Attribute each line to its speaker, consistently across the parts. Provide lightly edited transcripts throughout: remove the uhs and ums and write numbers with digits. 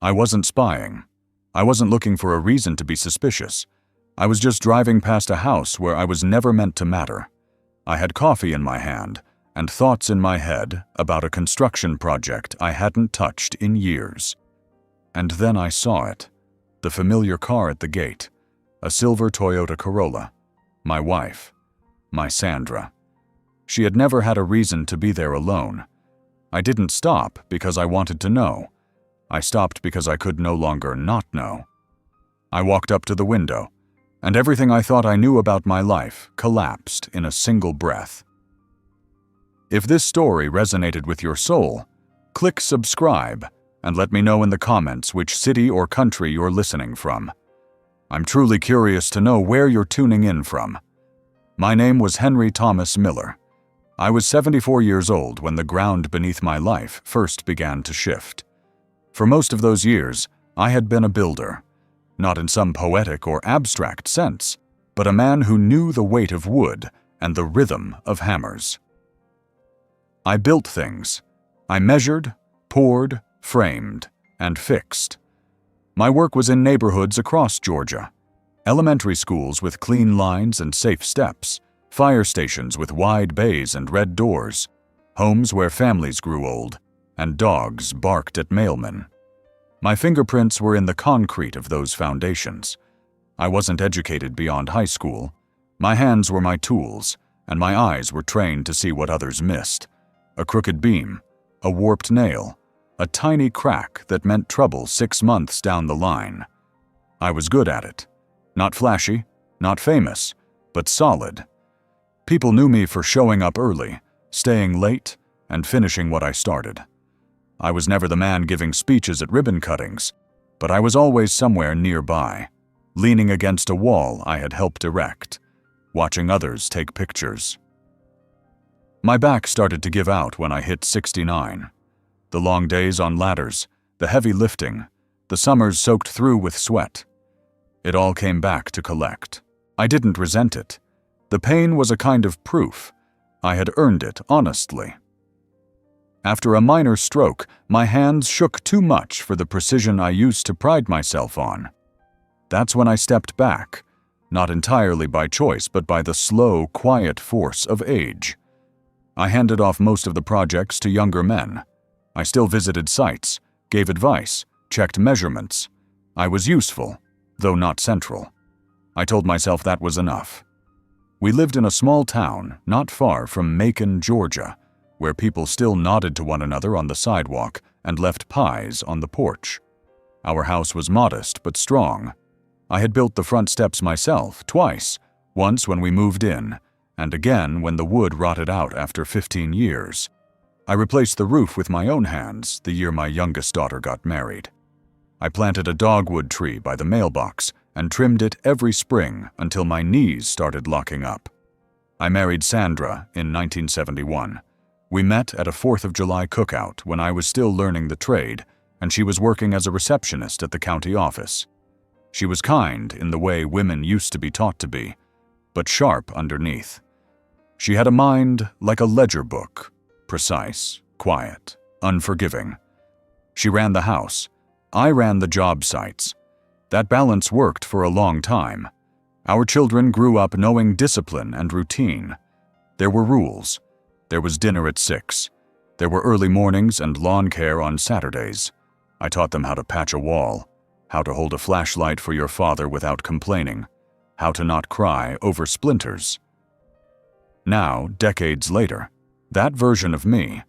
Speaker 1: I wasn't spying. I wasn't looking for a reason to be suspicious. I was just driving past a house where I was never meant to matter. I had coffee in my hand and thoughts in my head about a construction project I hadn't touched in years. And then I saw it. The familiar car at the gate. A silver Toyota Corolla. My wife. My Sandra. She had never had a reason to be there alone. I didn't stop because I wanted to know. I stopped because I could no longer not know. I walked up to the window, and everything I thought I knew about my life collapsed in a single breath. If this story resonated with your soul, click subscribe and let me know in the comments which city or country you're listening from. I'm truly curious to know where you're tuning in from. My name was Henry Thomas Miller. I was 74 years old when the ground beneath my life first began to shift. For most of those years, I had been a builder, not in some poetic or abstract sense, but a man who knew the weight of wood and the rhythm of hammers. I built things. I measured, poured, framed, and fixed. My work was in neighborhoods across Georgia, elementary schools with clean lines and safe steps, fire stations with wide bays and red doors, homes where families grew old, and dogs barked at mailmen. My fingerprints were in the concrete of those foundations. I wasn't educated beyond high school. My hands were my tools, and my eyes were trained to see what others missed. A crooked beam, a warped nail, a tiny crack that meant trouble 6 months down the line. I was good at it. Not flashy, not famous, but solid. People knew me for showing up early, staying late, and finishing what I started. I was never the man giving speeches at ribbon cuttings, but I was always somewhere nearby, leaning against a wall I had helped erect, watching others take pictures. My back started to give out when I hit 69. The long days on ladders, the heavy lifting, the summers soaked through with sweat. It all came back to collect. I didn't resent it. The pain was a kind of proof. I had earned it honestly. After a minor stroke, my hands shook too much for the precision I used to pride myself on. That's when I stepped back, not entirely by choice, but by the slow, quiet force of age. I handed off most of the projects to younger men. I still visited sites, gave advice, checked measurements. I was useful, though not central. I told myself that was enough. We lived in a small town not far from Macon, Georgia, where people still nodded to one another on the sidewalk and left pies on the porch. Our house was modest but strong. I had built the front steps myself twice, once when we moved in, and again when the wood rotted out after 15 years. I replaced the roof with my own hands the year my youngest daughter got married. I planted a dogwood tree by the mailbox and trimmed it every spring until my knees started locking up. I married Sandra in 1971. We met at a 4th of July cookout when I was still learning the trade, and she was working as a receptionist at the county office. She was kind in the way women used to be taught to be, but sharp underneath. She had a mind like a ledger book, precise, quiet, unforgiving. She ran the house. I ran the job sites. That balance worked for a long time. Our children grew up knowing discipline and routine. There were rules. There was dinner at 6. There were early mornings and lawn care on Saturdays. I taught them how to patch a wall, how to hold a flashlight for your father without complaining, how to not cry over splinters. Now, decades later, that version of me,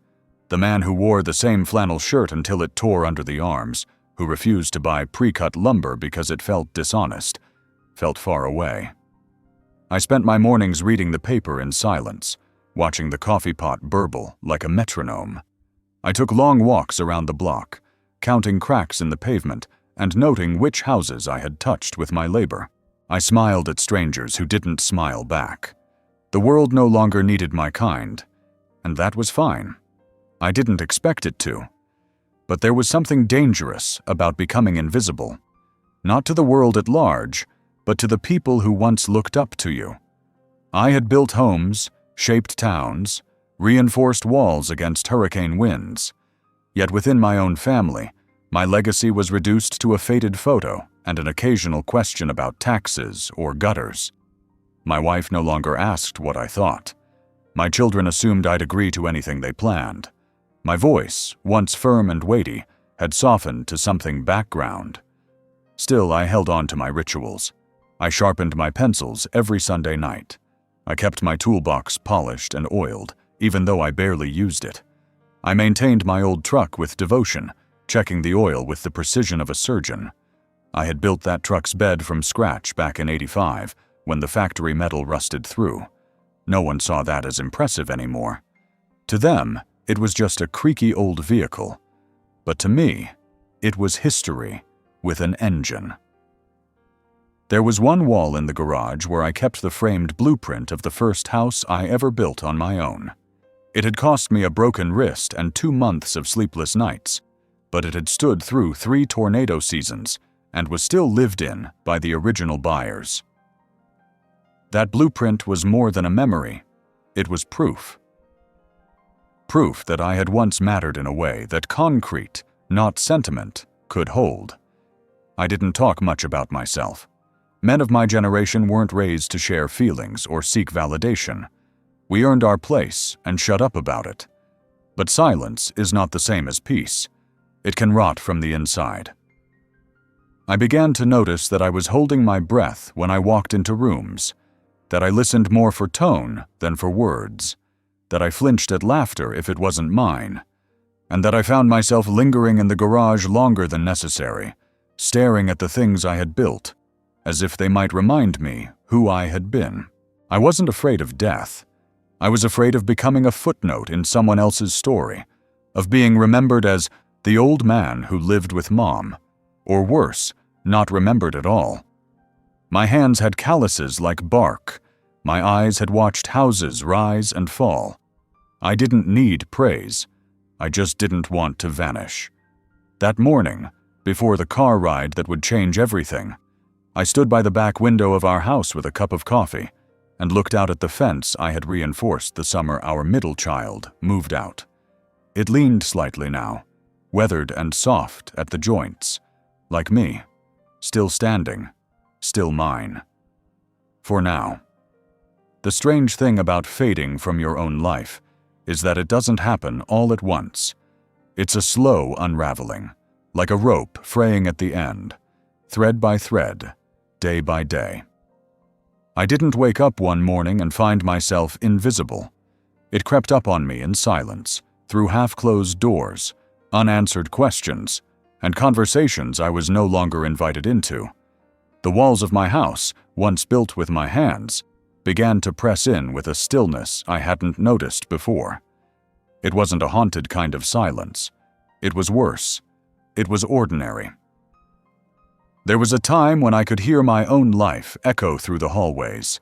Speaker 1: the man who wore the same flannel shirt until it tore under the arms, who refused to buy pre-cut lumber because it felt dishonest, felt far away. I spent my mornings reading the paper in silence, watching the coffee pot burble like a metronome. I took long walks around the block, counting cracks in the pavement and noting which houses I had touched with my labor. I smiled at strangers who didn't smile back. The world no longer needed my kind, and that was fine. I didn't expect it to. But there was something dangerous about becoming invisible, not to the world at large, but to the people who once looked up to you. I had built homes, shaped towns, reinforced walls against hurricane winds. Yet within my own family, My legacy was reduced to a faded photo and an occasional question about taxes or gutters. My wife no longer asked what I thought. My children assumed I'd agree to anything they planned. My voice, once firm and weighty, had softened to something background. Still, I held on to my rituals. I sharpened my pencils every Sunday night. I kept my toolbox polished and oiled, even though I barely used it. I maintained my old truck with devotion, checking the oil with the precision of a surgeon. I had built that truck's bed from scratch back in '85, when the factory metal rusted through. No one saw that as impressive anymore. To them, it was just a creaky old vehicle. But to me, it was history with an engine. There was one wall in the garage where I kept the framed blueprint of the first house I ever built on my own. It had cost me a broken wrist and 2 months of sleepless nights, but it had stood through 3 tornado seasons and was still lived in by the original buyers. That blueprint was more than a memory. It was proof. Proof that I had once mattered in a way that concrete, not sentiment, could hold. I didn't talk much about myself. Men of my generation weren't raised to share feelings or seek validation. We earned our place and shut up about it. But silence is not the same as peace. It can rot from the inside. I began to notice that I was holding my breath when I walked into rooms, that I listened more for tone than for words, that I flinched at laughter if it wasn't mine, and that I found myself lingering in the garage longer than necessary, staring at the things I had built, as if they might remind me who I had been. I wasn't afraid of death. I was afraid of becoming a footnote in someone else's story, of being remembered as the old man who lived with Mom, or worse, not remembered at all. My hands had calluses like bark. My eyes had watched houses rise and fall. I didn't need praise. I just didn't want to vanish. That morning, before the car ride that would change everything, I stood by the back window of our house with a cup of coffee and looked out at the fence I had reinforced the summer our middle child moved out. It leaned slightly now, weathered and soft at the joints, like me, still standing, still mine. For now. The strange thing about fading from your own life is that it doesn't happen all at once. It's a slow unraveling, like a rope fraying at the end, thread by thread, day by day. I didn't wake up one morning and find myself invisible. It crept up on me in silence, through half-closed doors, unanswered questions, and conversations I was no longer invited into. The walls of my house, once built with my hands, began to press in with a stillness I hadn't noticed before. It wasn't a haunted kind of silence. It was worse. It was ordinary. There was a time when I could hear my own life echo through the hallways,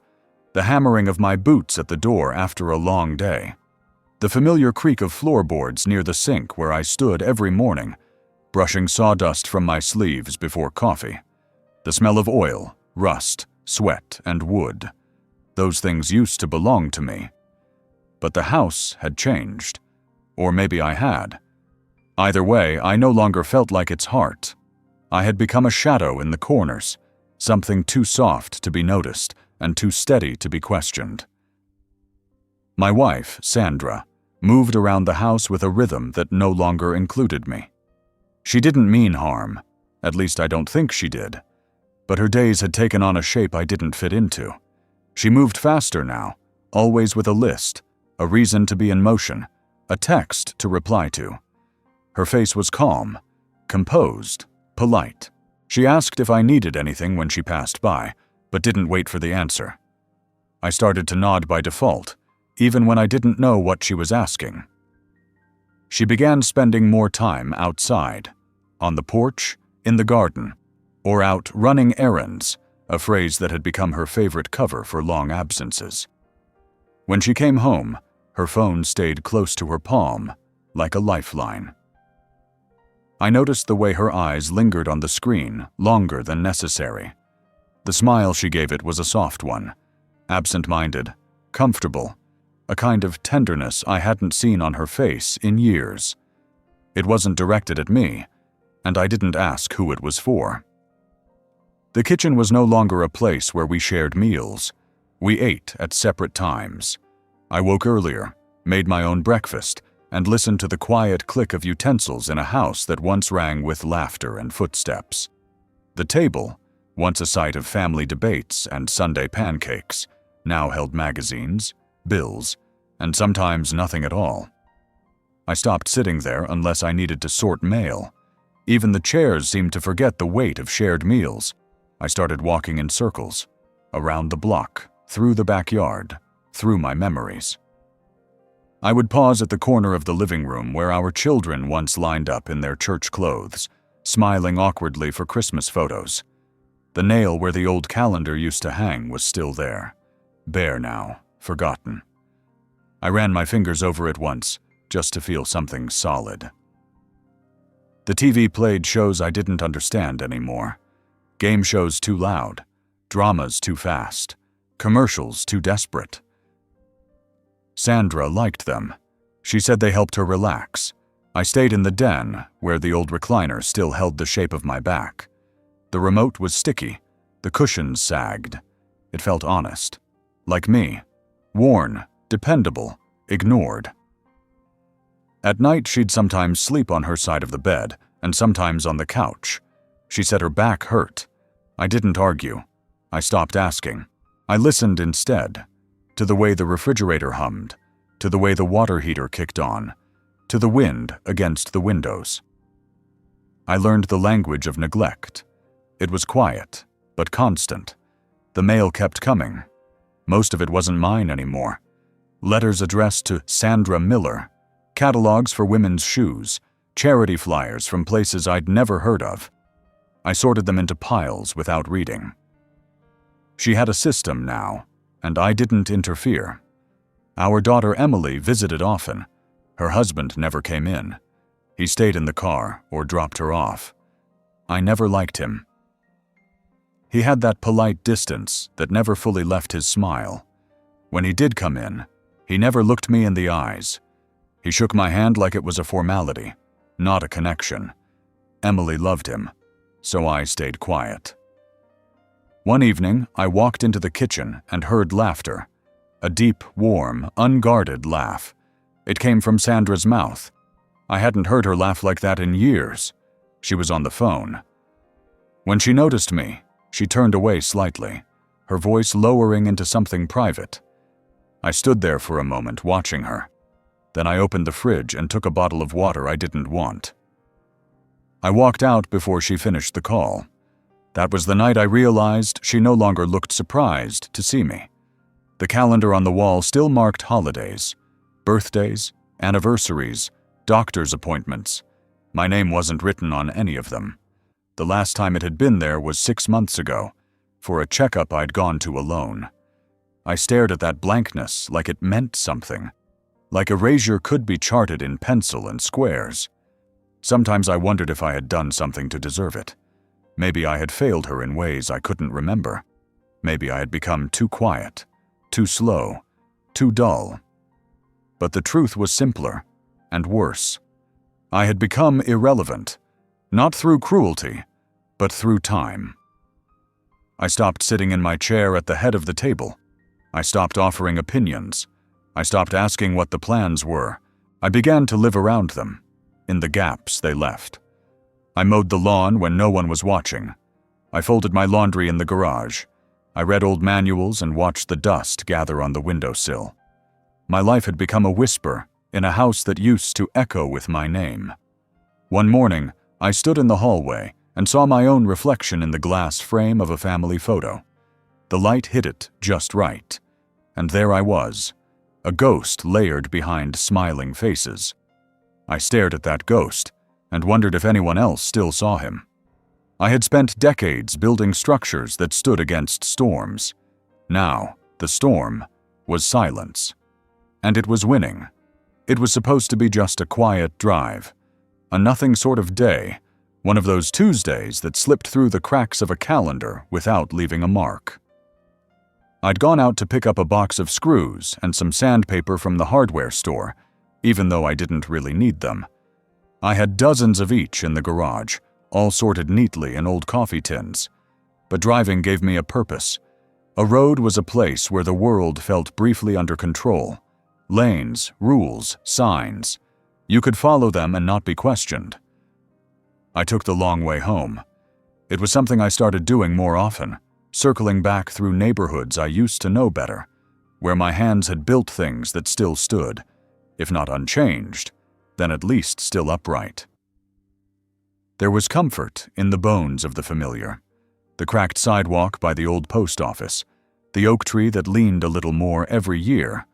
Speaker 1: the hammering of my boots at the door after a long day, the familiar creak of floorboards near the sink where I stood every morning, brushing sawdust from my sleeves before coffee, the smell of oil, rust, sweat, and wood. Those things used to belong to me. But the house had changed. Or maybe I had. Either way, I no longer felt like its heart. I had become a shadow in the corners, something too soft to be noticed and too steady to be questioned. My wife, Sandra, moved around the house with a rhythm that no longer included me. She didn't mean harm, at least I don't think she did, but her days had taken on a shape I didn't fit into. She moved faster now, always with a list, a reason to be in motion, a text to reply to. Her face was calm, composed, polite. She asked if I needed anything when she passed by, but didn't wait for the answer. I started to nod by default, even when I didn't know what she was asking. She began spending more time outside, on the porch, in the garden, or out running errands, a phrase that had become her favorite cover for long absences. When she came home, her phone stayed close to her palm, like a lifeline. I noticed the way her eyes lingered on the screen longer than necessary. The smile she gave it was a soft one, absent-minded, comfortable, a kind of tenderness I hadn't seen on her face in years. It wasn't directed at me, and I didn't ask who it was for. The kitchen was no longer a place where we shared meals. We ate at separate times. I woke earlier, made my own breakfast, and listened to the quiet click of utensils in a house that once rang with laughter and footsteps. The table, once a site of family debates and Sunday pancakes, now held magazines, bills, and sometimes nothing at all. I stopped sitting there unless I needed to sort mail. Even the chairs seemed to forget the weight of shared meals. I started walking in circles, around the block, through the backyard, through my memories. I would pause at the corner of the living room where our children once lined up in their church clothes, smiling awkwardly for Christmas photos. The nail where the old calendar used to hang was still there, bare now, forgotten. I ran my fingers over it once, just to feel something solid. The TV played shows I didn't understand anymore. Game shows too loud, dramas too fast, commercials too desperate. Sandra liked them. She said they helped her relax. I stayed in the den, where the old recliner still held the shape of my back. The remote was sticky. The cushions sagged. It felt honest. Like me. Worn, dependable, ignored. At night, she'd sometimes sleep on her side of the bed, and sometimes on the couch. She said her back hurt. I didn't argue. I stopped asking. I listened instead, to the way the refrigerator hummed, to the way the water heater kicked on, to the wind against the windows. I learned the language of neglect. It was quiet, but constant. The mail kept coming. Most of it wasn't mine anymore. Letters addressed to Sandra Miller, catalogs for women's shoes, charity flyers from places I'd never heard of. I sorted them into piles without reading. She had a system now, and I didn't interfere. Our daughter Emily visited often. Her husband never came in. He stayed in the car or dropped her off. I never liked him. He had that polite distance that never fully left his smile. When he did come in, he never looked me in the eyes. He shook my hand like it was a formality, not a connection. Emily loved him, so I stayed quiet. One evening, I walked into the kitchen and heard laughter. A deep, warm, unguarded laugh. It came from Sandra's mouth. I hadn't heard her laugh like that in years. She was on the phone. When she noticed me, she turned away slightly, her voice lowering into something private. I stood there for a moment watching her. Then I opened the fridge and took a bottle of water I didn't want. I walked out before she finished the call. That was the night I realized she no longer looked surprised to see me. The calendar on the wall still marked holidays, birthdays, anniversaries, doctor's appointments. My name wasn't written on any of them. The last time it had been there was 6 months ago, for a checkup I'd gone to alone. I stared at that blankness like it meant something, like erasure could be charted in pencil and squares. Sometimes I wondered if I had done something to deserve it. Maybe I had failed her in ways I couldn't remember. Maybe I had become too quiet, too slow, too dull. But the truth was simpler and worse. I had become irrelevant, not through cruelty, but through time. I stopped sitting in my chair at the head of the table. I stopped offering opinions. I stopped asking what the plans were. I began to live around them, in the gaps they left. I mowed the lawn when no one was watching. I folded my laundry in the garage. I read old manuals and watched the dust gather on the windowsill. My life had become a whisper in a house that used to echo with my name. One morning, I stood in the hallway and saw my own reflection in the glass frame of a family photo. The light hit it just right, and there I was, a ghost layered behind smiling faces. I stared at that ghost and wondered if anyone else still saw him. I had spent decades building structures that stood against storms. Now, the storm was silence. And it was winning. It was supposed to be just a quiet drive, a nothing sort of day, one of those Tuesdays that slipped through the cracks of a calendar without leaving a mark. I'd gone out to pick up a box of screws and some sandpaper from the hardware store, even though I didn't really need them. I had dozens of each in the garage, all sorted neatly in old coffee tins. But driving gave me a purpose. A road was a place where the world felt briefly under control. Lanes, rules, signs. You could follow them and not be questioned. I took the long way home. It was something I started doing more often, circling back through neighborhoods I used to know better, where my hands had built things that still stood, if not unchanged, then at least still upright. There was comfort in the bones of the familiar. The cracked sidewalk by the old post office, the oak tree that leaned a little more every year,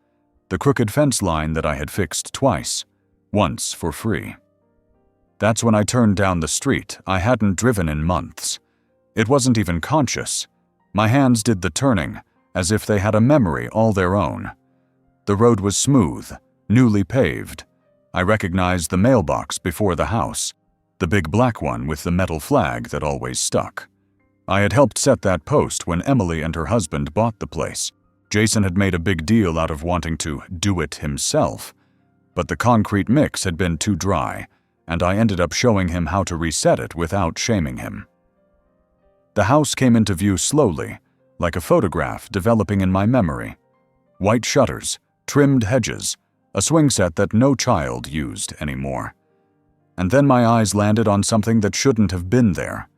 Speaker 1: the crooked fence line that I had fixed twice, once for free. That's when I turned down the street I hadn't driven in months. It wasn't even conscious. My hands did the turning, as if they had a memory all their own. The road was smooth, newly paved. I recognized the mailbox before the house, the big black one with the metal flag that always stuck. I had helped set that post when Emily and her husband bought the place. Jason had made a big deal out of wanting to do it himself, but the concrete mix had been too dry, and I ended up showing him how to reset it without shaming him. The house came into view slowly, like a photograph developing in my memory. White shutters, trimmed hedges, a swing set that no child used anymore. And then my eyes landed on something that shouldn't have been there.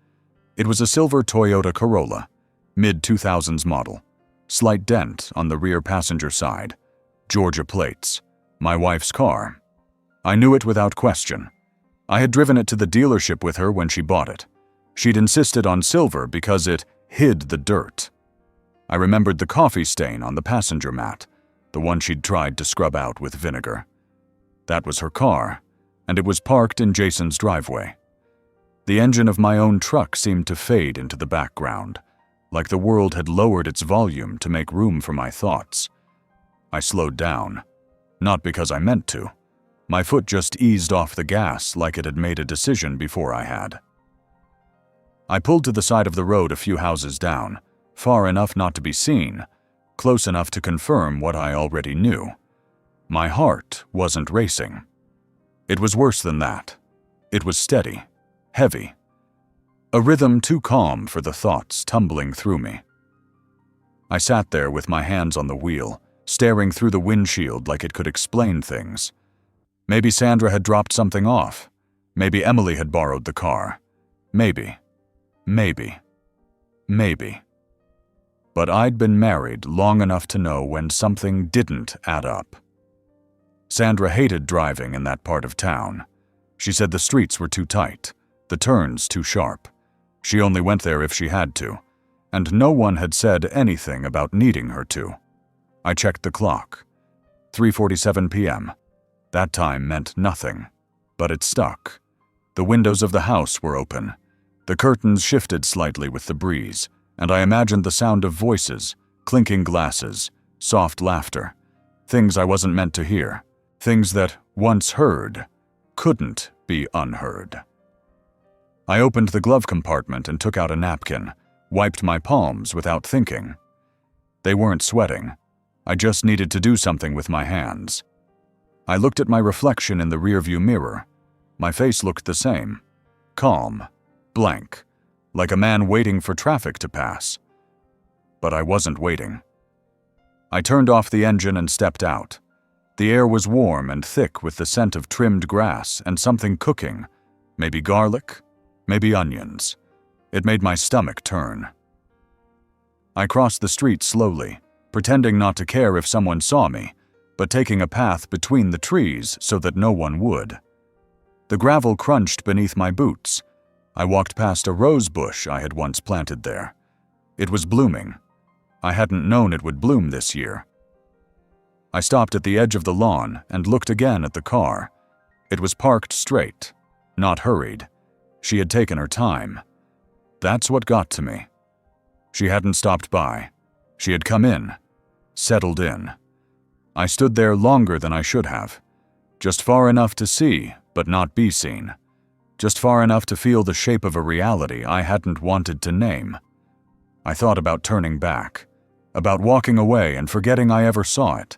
Speaker 1: It was a silver Toyota Corolla, mid-2000s model. Slight dent on the rear passenger side. Georgia plates. My wife's car. I knew it without question. I had driven it to the dealership with her when she bought it. She'd insisted on silver because it hid the dirt. I remembered the coffee stain on the passenger mat, the one she'd tried to scrub out with vinegar. That was her car, and it was parked in Jason's driveway. The engine of my own truck seemed to fade into the background, like the world had lowered its volume to make room for my thoughts. I slowed down, not because I meant to. My foot just eased off the gas like it had made a decision before I had. I pulled to the side of the road a few houses down, far enough not to be seen, close enough to confirm what I already knew. My heart wasn't racing. It was worse than that. It was steady, heavy. A rhythm too calm for the thoughts tumbling through me. I sat there with my hands on the wheel, staring through the windshield like it could explain things. Maybe Sandra had dropped something off. Maybe Emily had borrowed the car. Maybe. But I'd been married long enough to know when something didn't add up. Sandra hated driving in that part of town. She said the streets were too tight, the turns too sharp. She only went there if she had to, and no one had said anything about needing her to. I checked the clock. 3:47 p.m. That time meant nothing, but it stuck. The windows of the house were open. The curtains shifted slightly with the breeze, and I imagined the sound of voices, clinking glasses, soft laughter, things I wasn't meant to hear, things that, once heard, couldn't be unheard. I opened the glove compartment and took out a napkin, wiped my palms without thinking. They weren't sweating. I just needed to do something with my hands. I looked at my reflection in the rearview mirror. My face looked the same. Calm, blank, like a man waiting for traffic to pass. But I wasn't waiting. I turned off the engine and stepped out. The air was warm and thick with the scent of trimmed grass and something cooking, maybe garlic, maybe onions. It made my stomach turn. I crossed the street slowly, pretending not to care if someone saw me, but taking a path between the trees so that no one would. The gravel crunched beneath my boots. I walked past a rose bush I had once planted there. It was blooming. I hadn't known it would bloom this year. I stopped at the edge of the lawn and looked again at the car. It was parked straight, not hurried. She had taken her time. That's what got to me. She hadn't stopped by. She had come in, settled in. I stood there longer than I should have. Just far enough to see, but not be seen. Just far enough to feel the shape of a reality I hadn't wanted to name. I thought about turning back, about walking away and forgetting I ever saw it,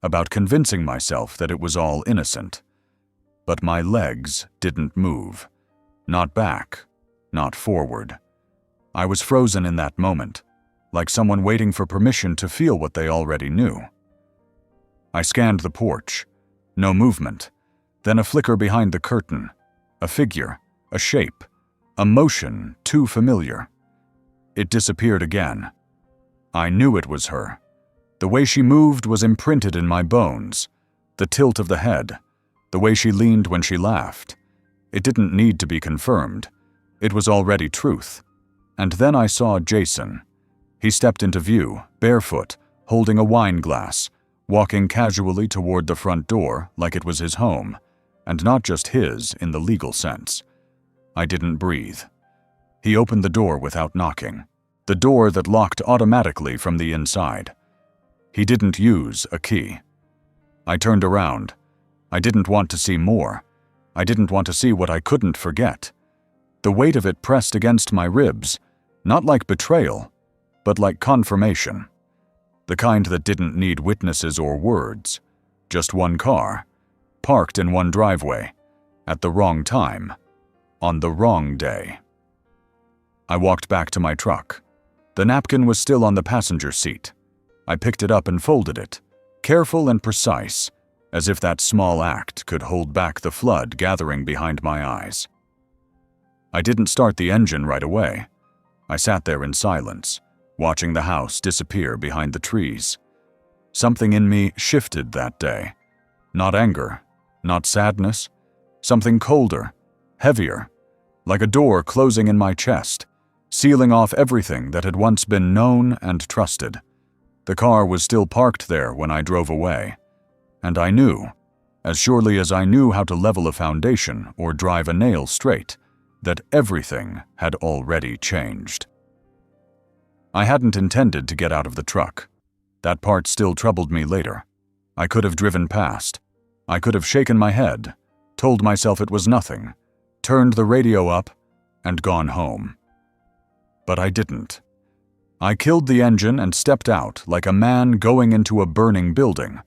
Speaker 1: about convincing myself that it was all innocent. But my legs didn't move. Not back, not forward. I was frozen in that moment, like someone waiting for permission to feel what they already knew. I scanned the porch. No movement. Then a flicker behind the curtain. A figure, a shape, a motion too familiar. It disappeared again. I knew it was her. The way she moved was imprinted in my bones. The tilt of the head, the way she leaned when she laughed. It didn't need to be confirmed. It was already truth. And then I saw Jason. He stepped into view, barefoot, holding a wine glass, walking casually toward the front door like it was his home, and not just his in the legal sense. I didn't breathe. He opened the door without knocking, the door that locked automatically from the inside. He didn't use a key. I turned around. I didn't want to see more. I didn't want to see what I couldn't forget. The weight of it pressed against my ribs, not like betrayal, but like confirmation. The kind that didn't need witnesses or words. Just one car, parked in one driveway, at the wrong time, on the wrong day. I walked back to my truck. The napkin was still on the passenger seat. I picked it up and folded it, careful and precise, as if that small act could hold back the flood gathering behind my eyes. I didn't start the engine right away. I sat there in silence, watching the house disappear behind the trees. Something in me shifted that day. Not anger, not sadness, something colder, heavier, like a door closing in my chest, sealing off everything that had once been known and trusted. The car was still parked there when I drove away, and I knew, as surely as I knew how to level a foundation or drive a nail straight, that everything had already changed. I hadn't intended to get out of the truck. That part still troubled me later. I could have driven past. I could have shaken my head, told myself it was nothing, turned the radio up, and gone home. But I didn't. I killed the engine and stepped out like a man going into a burning building,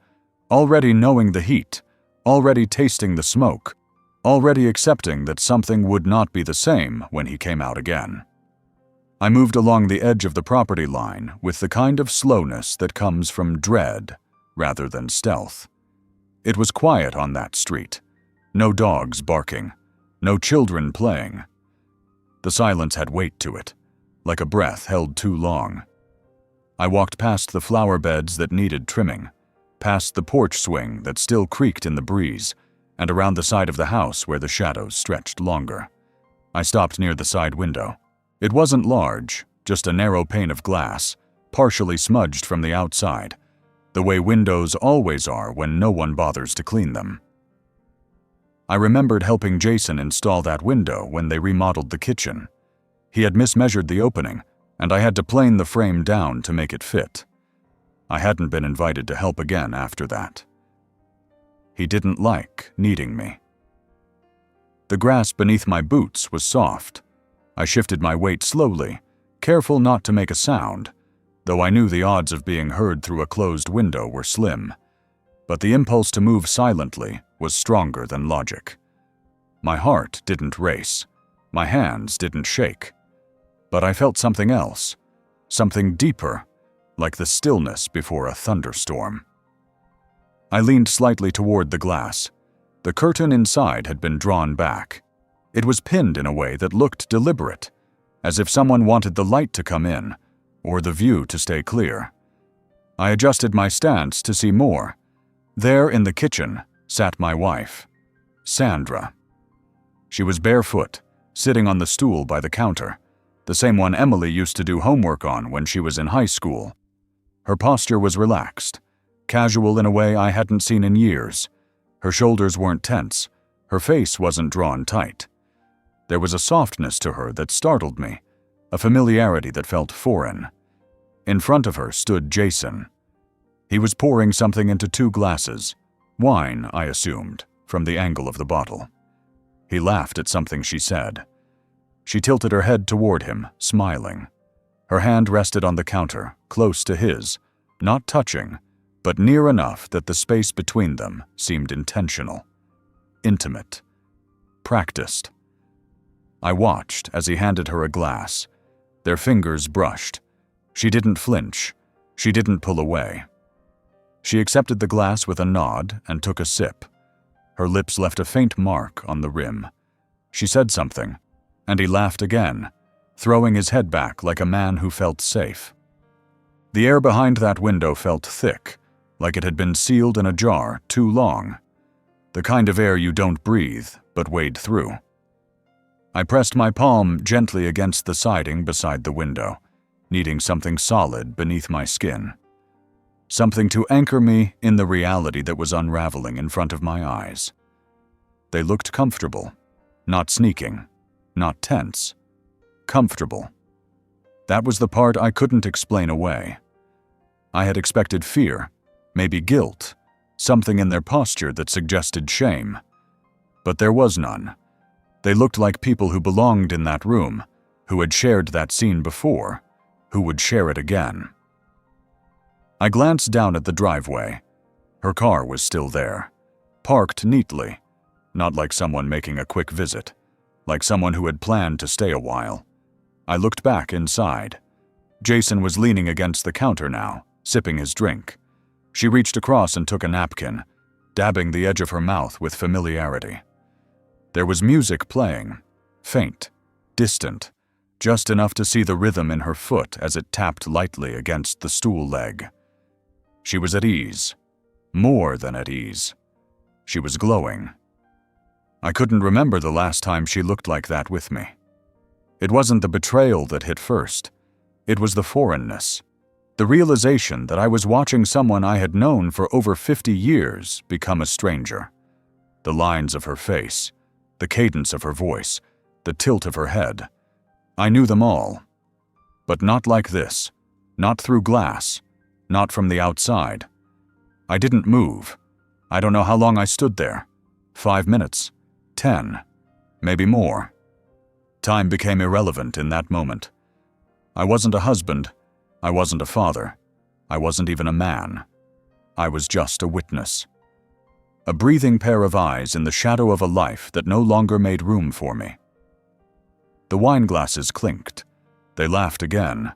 Speaker 1: already knowing the heat, already tasting the smoke, already accepting that something would not be the same when he came out again. I moved along the edge of the property line with the kind of slowness that comes from dread rather than stealth. It was quiet on that street. No dogs barking, no children playing. The silence had weight to it, like a breath held too long. I walked past the flower beds that needed trimming, past the porch swing that still creaked in the breeze, and around the side of the house where the shadows stretched longer. I stopped near the side window. It wasn't large, just a narrow pane of glass, partially smudged from the outside, the way windows always are when no one bothers to clean them. I remembered helping Jason install that window when they remodeled the kitchen. He had mismeasured the opening, and I had to plane the frame down to make it fit. I hadn't been invited to help again after that. He didn't like needing me. The grass beneath my boots was soft. I shifted my weight slowly, careful not to make a sound, though I knew the odds of being heard through a closed window were slim. But the impulse to move silently was stronger than logic. My heart didn't race. My hands didn't shake. But I felt something else, something deeper, like the stillness before a thunderstorm. I leaned slightly toward the glass. The curtain inside had been drawn back. It was pinned in a way that looked deliberate, as if someone wanted the light to come in, or the view to stay clear. I adjusted my stance to see more. There in the kitchen sat my wife, Sandra. She was barefoot, sitting on the stool by the counter, the same one Emily used to do homework on when she was in high school. Her posture was relaxed, casual in a way I hadn't seen in years. Her shoulders weren't tense. Her face wasn't drawn tight. There was a softness to her that startled me, a familiarity that felt foreign. In front of her stood Jason. He was pouring something into 2 glasses, wine, I assumed, from the angle of the bottle. He laughed at something she said. She tilted her head toward him, smiling. Her hand rested on the counter, close to his, not touching, but near enough that the space between them seemed intentional, intimate, practiced. I watched as he handed her a glass. Their fingers brushed. She didn't flinch. She didn't pull away. She accepted the glass with a nod and took a sip. Her lips left a faint mark on the rim. She said something, and he laughed again, throwing his head back like a man who felt safe. The air behind that window felt thick, like it had been sealed in a jar too long. The kind of air you don't breathe, but wade through. I pressed my palm gently against the siding beside the window, needing something solid beneath my skin. Something to anchor me in the reality that was unraveling in front of my eyes. They looked comfortable, not sneaking, not tense. Comfortable. That was the part I couldn't explain away. I had expected fear, maybe guilt, something in their posture that suggested shame. But there was none. They looked like people who belonged in that room, who had shared that scene before, who would share it again. I glanced down at the driveway. Her car was still there, parked neatly, not like someone making a quick visit, like someone who had planned to stay a while. I looked back inside. Jason was leaning against the counter now, sipping his drink. She reached across and took a napkin, dabbing the edge of her mouth with familiarity. There was music playing, faint, distant, just enough to see the rhythm in her foot as it tapped lightly against the stool leg. She was at ease, more than at ease. She was glowing. I couldn't remember the last time she looked like that with me. It wasn't the betrayal that hit first. It was the foreignness, the realization that I was watching someone I had known for over 50 years become a stranger. The lines of her face, the cadence of her voice, the tilt of her head. I knew them all. But not like this, not through glass, not from the outside. I didn't move. I don't know how long I stood there. 5 minutes, 10, maybe more. Time became irrelevant in that moment. I wasn't a husband. I wasn't a father. I wasn't even a man. I was just a witness. A breathing pair of eyes in the shadow of a life that no longer made room for me. The wine glasses clinked. They laughed again.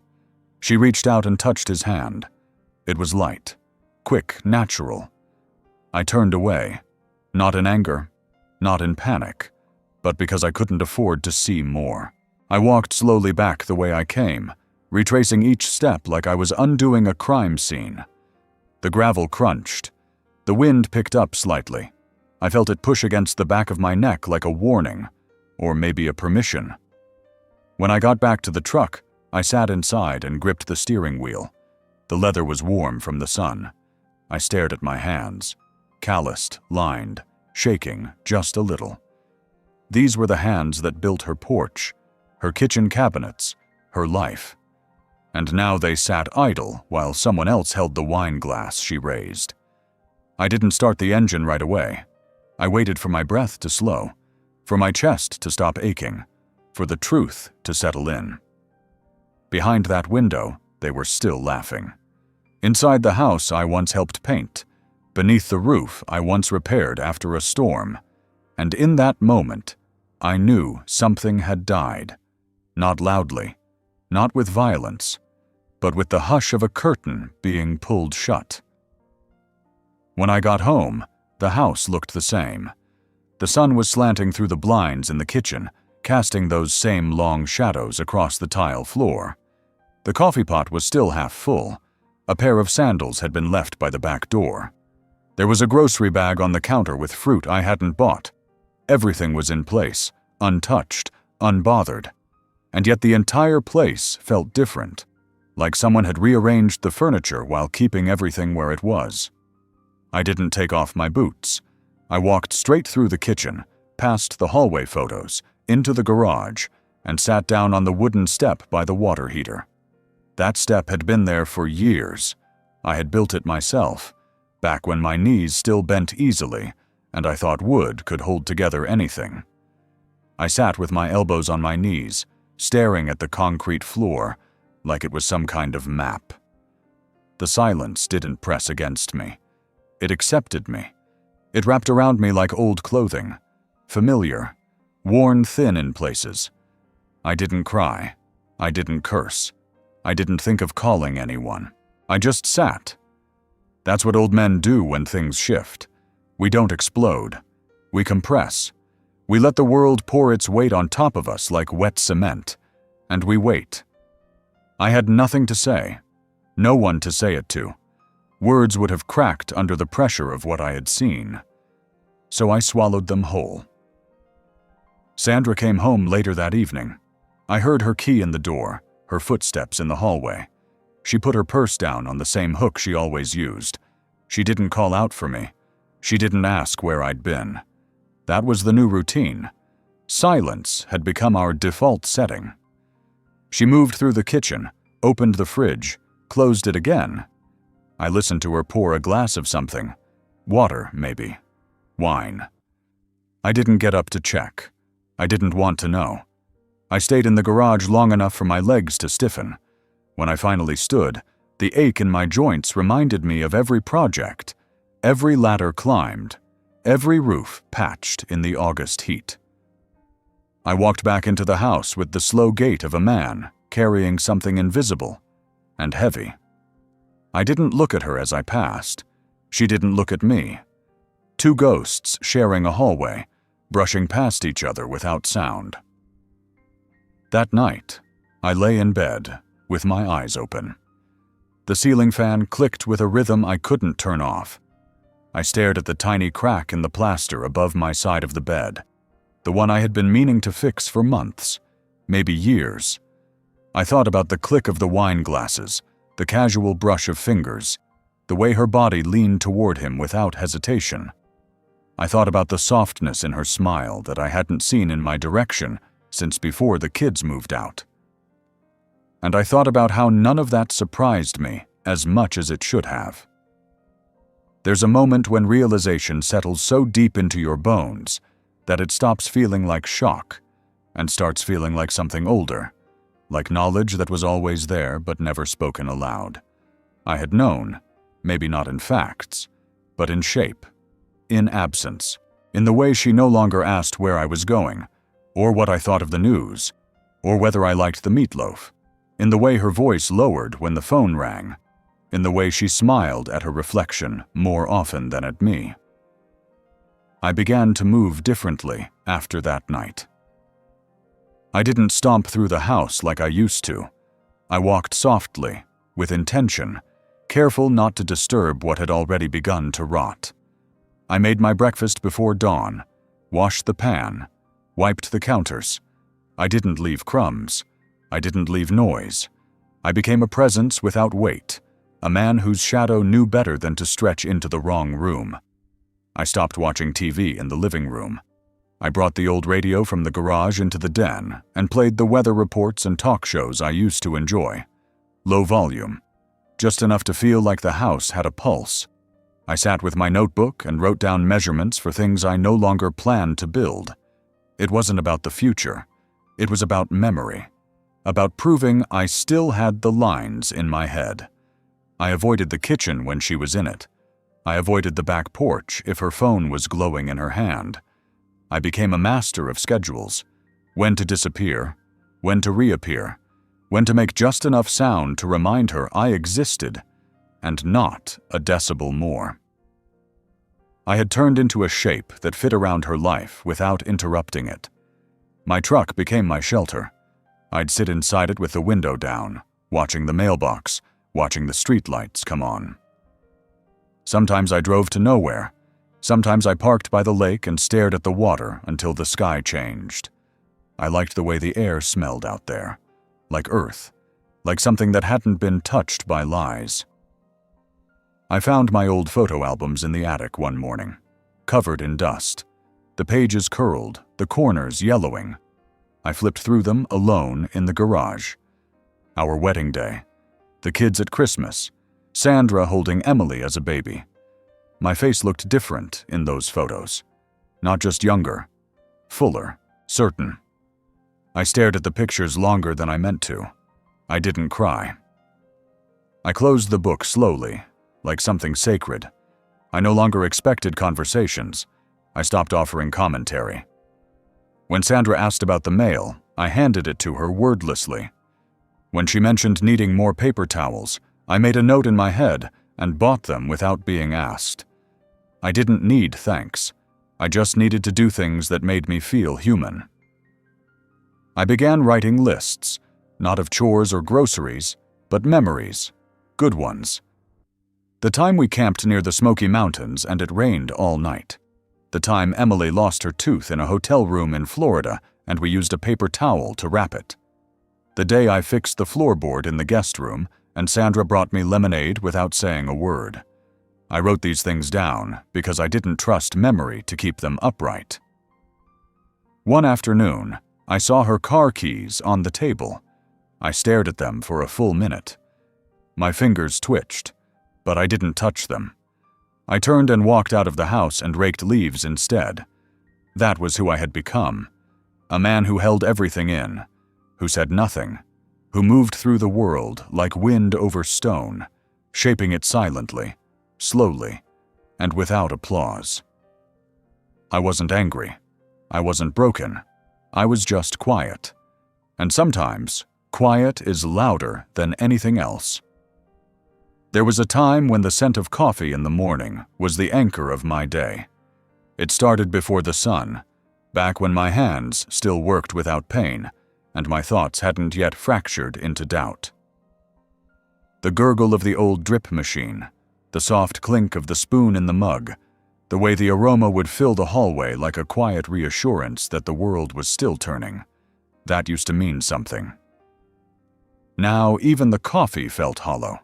Speaker 1: She reached out and touched his hand. It was light, quick, natural. I turned away, not in anger, not in panic, but because I couldn't afford to see more. I walked slowly back the way I came, retracing each step like I was undoing a crime scene. The gravel crunched. The wind picked up slightly. I felt it push against the back of my neck like a warning, or maybe a permission. When I got back to the truck, I sat inside and gripped the steering wheel. The leather was warm from the sun. I stared at my hands, calloused, lined, shaking just a little. These were the hands that built her porch, her kitchen cabinets, her life. And now they sat idle while someone else held the wine glass she raised. I didn't start the engine right away. I waited for my breath to slow, for my chest to stop aching, for the truth to settle in. Behind that window, they were still laughing. Inside the house I once helped paint, beneath the roof I once repaired after a storm, and in that moment, I knew something had died. Not loudly, not with violence, but with the hush of a curtain being pulled shut. When I got home, the house looked the same. The sun was slanting through the blinds in the kitchen, casting those same long shadows across the tile floor. The coffee pot was still half full. A pair of sandals had been left by the back door. There was a grocery bag on the counter with fruit I hadn't bought. Everything was in place, untouched, unbothered. And yet the entire place felt different, like someone had rearranged the furniture while keeping everything where it was. I didn't take off my boots. I walked straight through the kitchen, past the hallway photos, into the garage, and sat down on the wooden step by the water heater. That step had been there for years. I had built it myself, back when my knees still bent easily, and I thought wood could hold together anything. I sat with my elbows on my knees, staring at the concrete floor, like it was some kind of map. The silence didn't press against me. It accepted me. It wrapped around me like old clothing, familiar, worn thin in places, I didn't cry. I didn't curse. I didn't think of calling anyone. I just sat. That's what old men do when things shift. We don't explode. We compress. We let the world pour its weight on top of us like wet cement, and we wait. I had nothing to say. No one to say it to. Words would have cracked under the pressure of what I had seen. So I swallowed them whole. Sandra came home later that evening. I heard her key in the door, her footsteps in the hallway. She put her purse down on the same hook she always used. She didn't call out for me. She didn't ask where I'd been. That was the new routine. Silence had become our default setting. She moved through the kitchen, opened the fridge, closed it again. I listened to her pour a glass of something. Water, maybe. Wine. I didn't get up to check. I didn't want to know. I stayed in the garage long enough for my legs to stiffen. When I finally stood, the ache in my joints reminded me of every project, every ladder climbed, every roof patched in the August heat. I walked back into the house with the slow gait of a man carrying something invisible and heavy. I didn't look at her as I passed. She didn't look at me. Two ghosts sharing a hallway, brushing past each other without sound. That night, I lay in bed with my eyes open. The ceiling fan clicked with a rhythm I couldn't turn off. I stared at the tiny crack in the plaster above my side of the bed, the one I had been meaning to fix for months, maybe years. I thought about the click of the wine glasses, the casual brush of fingers, the way her body leaned toward him without hesitation. I thought about the softness in her smile that I hadn't seen in my direction since before the kids moved out. And I thought about how none of that surprised me as much as it should have. There's a moment when realization settles so deep into your bones that it stops feeling like shock and starts feeling like something older, like knowledge that was always there but never spoken aloud. I had known, maybe not in facts, but in shape, in absence, in the way she no longer asked where I was going, or what I thought of the news, or whether I liked the meatloaf, in the way her voice lowered when the phone rang, in the way she smiled at her reflection more often than at me. I began to move differently after that night. I didn't stomp through the house like I used to. I walked softly, with intention, careful not to disturb what had already begun to rot. I made my breakfast before dawn, washed the pan, wiped the counters. I didn't leave crumbs. I didn't leave noise. I became a presence without weight, a man whose shadow knew better than to stretch into the wrong room. I stopped watching TV in the living room. I brought the old radio from the garage into the den and played the weather reports and talk shows I used to enjoy. Low volume, just enough to feel like the house had a pulse. I sat with my notebook and wrote down measurements for things I no longer planned to build. It wasn't about the future. It was about memory, about proving I still had the lines in my head. I avoided the kitchen when she was in it. I avoided the back porch if her phone was glowing in her hand. I became a master of schedules, when to disappear, when to reappear, when to make just enough sound to remind her I existed, and not a decibel more. I had turned into a shape that fit around her life without interrupting it. My truck became my shelter. I'd sit inside it with the window down, watching the mailbox, watching the streetlights come on. Sometimes I drove to nowhere. Sometimes I parked by the lake and stared at the water until the sky changed. I liked the way the air smelled out there, like earth, like something that hadn't been touched by lies. I found my old photo albums in the attic one morning, covered in dust, the pages curled, the corners yellowing. I flipped through them alone in the garage. Our wedding day, the kids at Christmas, Sandra holding Emily as a baby. My face looked different in those photos, not just younger, fuller, certain. I stared at the pictures longer than I meant to. I didn't cry. I closed the book slowly, like something sacred. I no longer expected conversations. I stopped offering commentary. When Sandra asked about the mail, I handed it to her wordlessly. When she mentioned needing more paper towels, I made a note in my head and bought them without being asked. I didn't need thanks. I just needed to do things that made me feel human. I began writing lists, not of chores or groceries, but memories, good ones. The time we camped near the Smoky Mountains and it rained all night. The time Emily lost her tooth in a hotel room in Florida and we used a paper towel to wrap it. The day I fixed the floorboard in the guest room and Sandra brought me lemonade without saying a word. I wrote these things down because I didn't trust memory to keep them upright. One afternoon, I saw her car keys on the table. I stared at them for a full minute. My fingers twitched, but I didn't touch them. I turned and walked out of the house and raked leaves instead. That was who I had become. A man who held everything in, who said nothing, who moved through the world like wind over stone, shaping it silently, slowly, and without applause. I wasn't angry. I wasn't broken. I was just quiet. And sometimes, quiet is louder than anything else. There was a time when the scent of coffee in the morning was the anchor of my day. It started before the sun, back when my hands still worked without pain, and my thoughts hadn't yet fractured into doubt. The gurgle of the old drip machine, the soft clink of the spoon in the mug, the way the aroma would fill the hallway like a quiet reassurance that the world was still turning. That used to mean something. Now even the coffee felt hollow.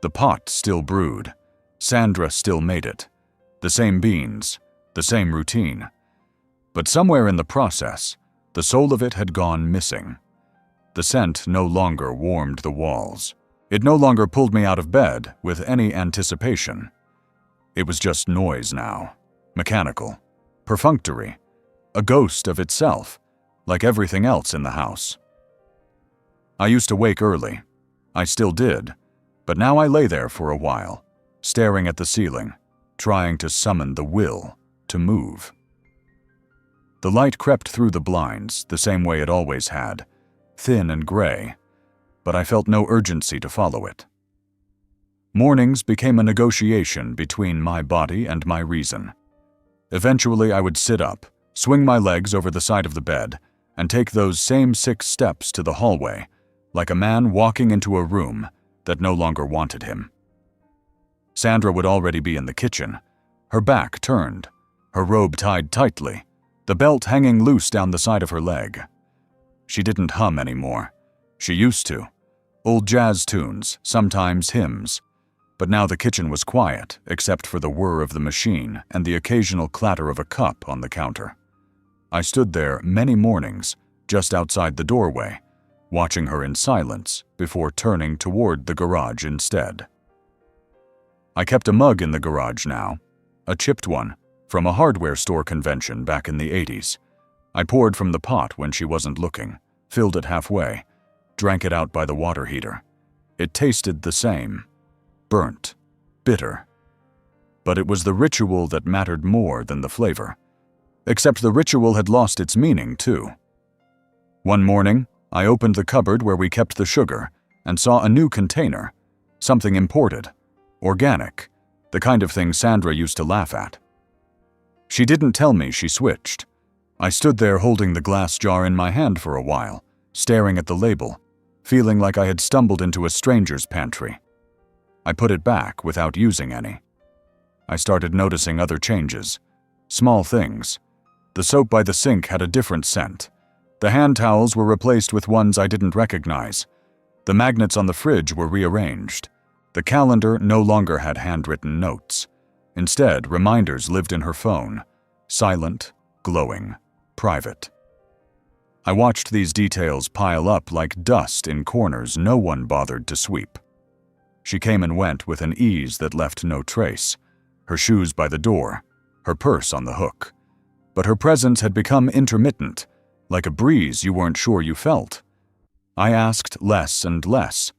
Speaker 1: The pot still brewed. Sandra still made it. The same beans, the same routine. But somewhere in the process, the soul of it had gone missing. The scent no longer warmed the walls. It no longer pulled me out of bed with any anticipation. It was just noise now, mechanical, perfunctory, a ghost of itself, like everything else in the house. I used to wake early. I still did, but now I lay there for a while, staring at the ceiling, trying to summon the will to move. The light crept through the blinds the same way it always had, thin and gray, but I felt no urgency to follow it. Mornings became a negotiation between my body and my reason. Eventually I would sit up, swing my legs over the side of the bed, and take those same 6 steps to the hallway, like a man walking into a room that no longer wanted him. Sandra would already be in the kitchen, her back turned, her robe tied tightly, the belt hanging loose down the side of her leg. She didn't hum anymore. She used to. Old jazz tunes, sometimes hymns. But now the kitchen was quiet, except for the whir of the machine and the occasional clatter of a cup on the counter. I stood there many mornings, just outside the doorway, watching her in silence before turning toward the garage instead. I kept a mug in the garage now, a chipped one, from a hardware store convention back in the 80s. I poured from the pot when she wasn't looking, filled it halfway, drank it out by the water heater. It tasted the same, burnt, bitter. But it was the ritual that mattered more than the flavor. Except the ritual had lost its meaning, too. One morning, I opened the cupboard where we kept the sugar and saw a new container, something imported, organic, the kind of thing Sandra used to laugh at. She didn't tell me she switched. I stood there holding the glass jar in my hand for a while, staring at the label, feeling like I had stumbled into a stranger's pantry. I put it back without using any. I started noticing other changes, small things. The soap by the sink had a different scent. The hand towels were replaced with ones I didn't recognize. The magnets on the fridge were rearranged. The calendar no longer had handwritten notes. Instead, reminders lived in her phone, silent, glowing, private. I watched these details pile up like dust in corners no one bothered to sweep. She came and went with an ease that left no trace, her shoes by the door, her purse on the hook. But her presence had become intermittent, like a breeze you weren't sure you felt. I asked less and less,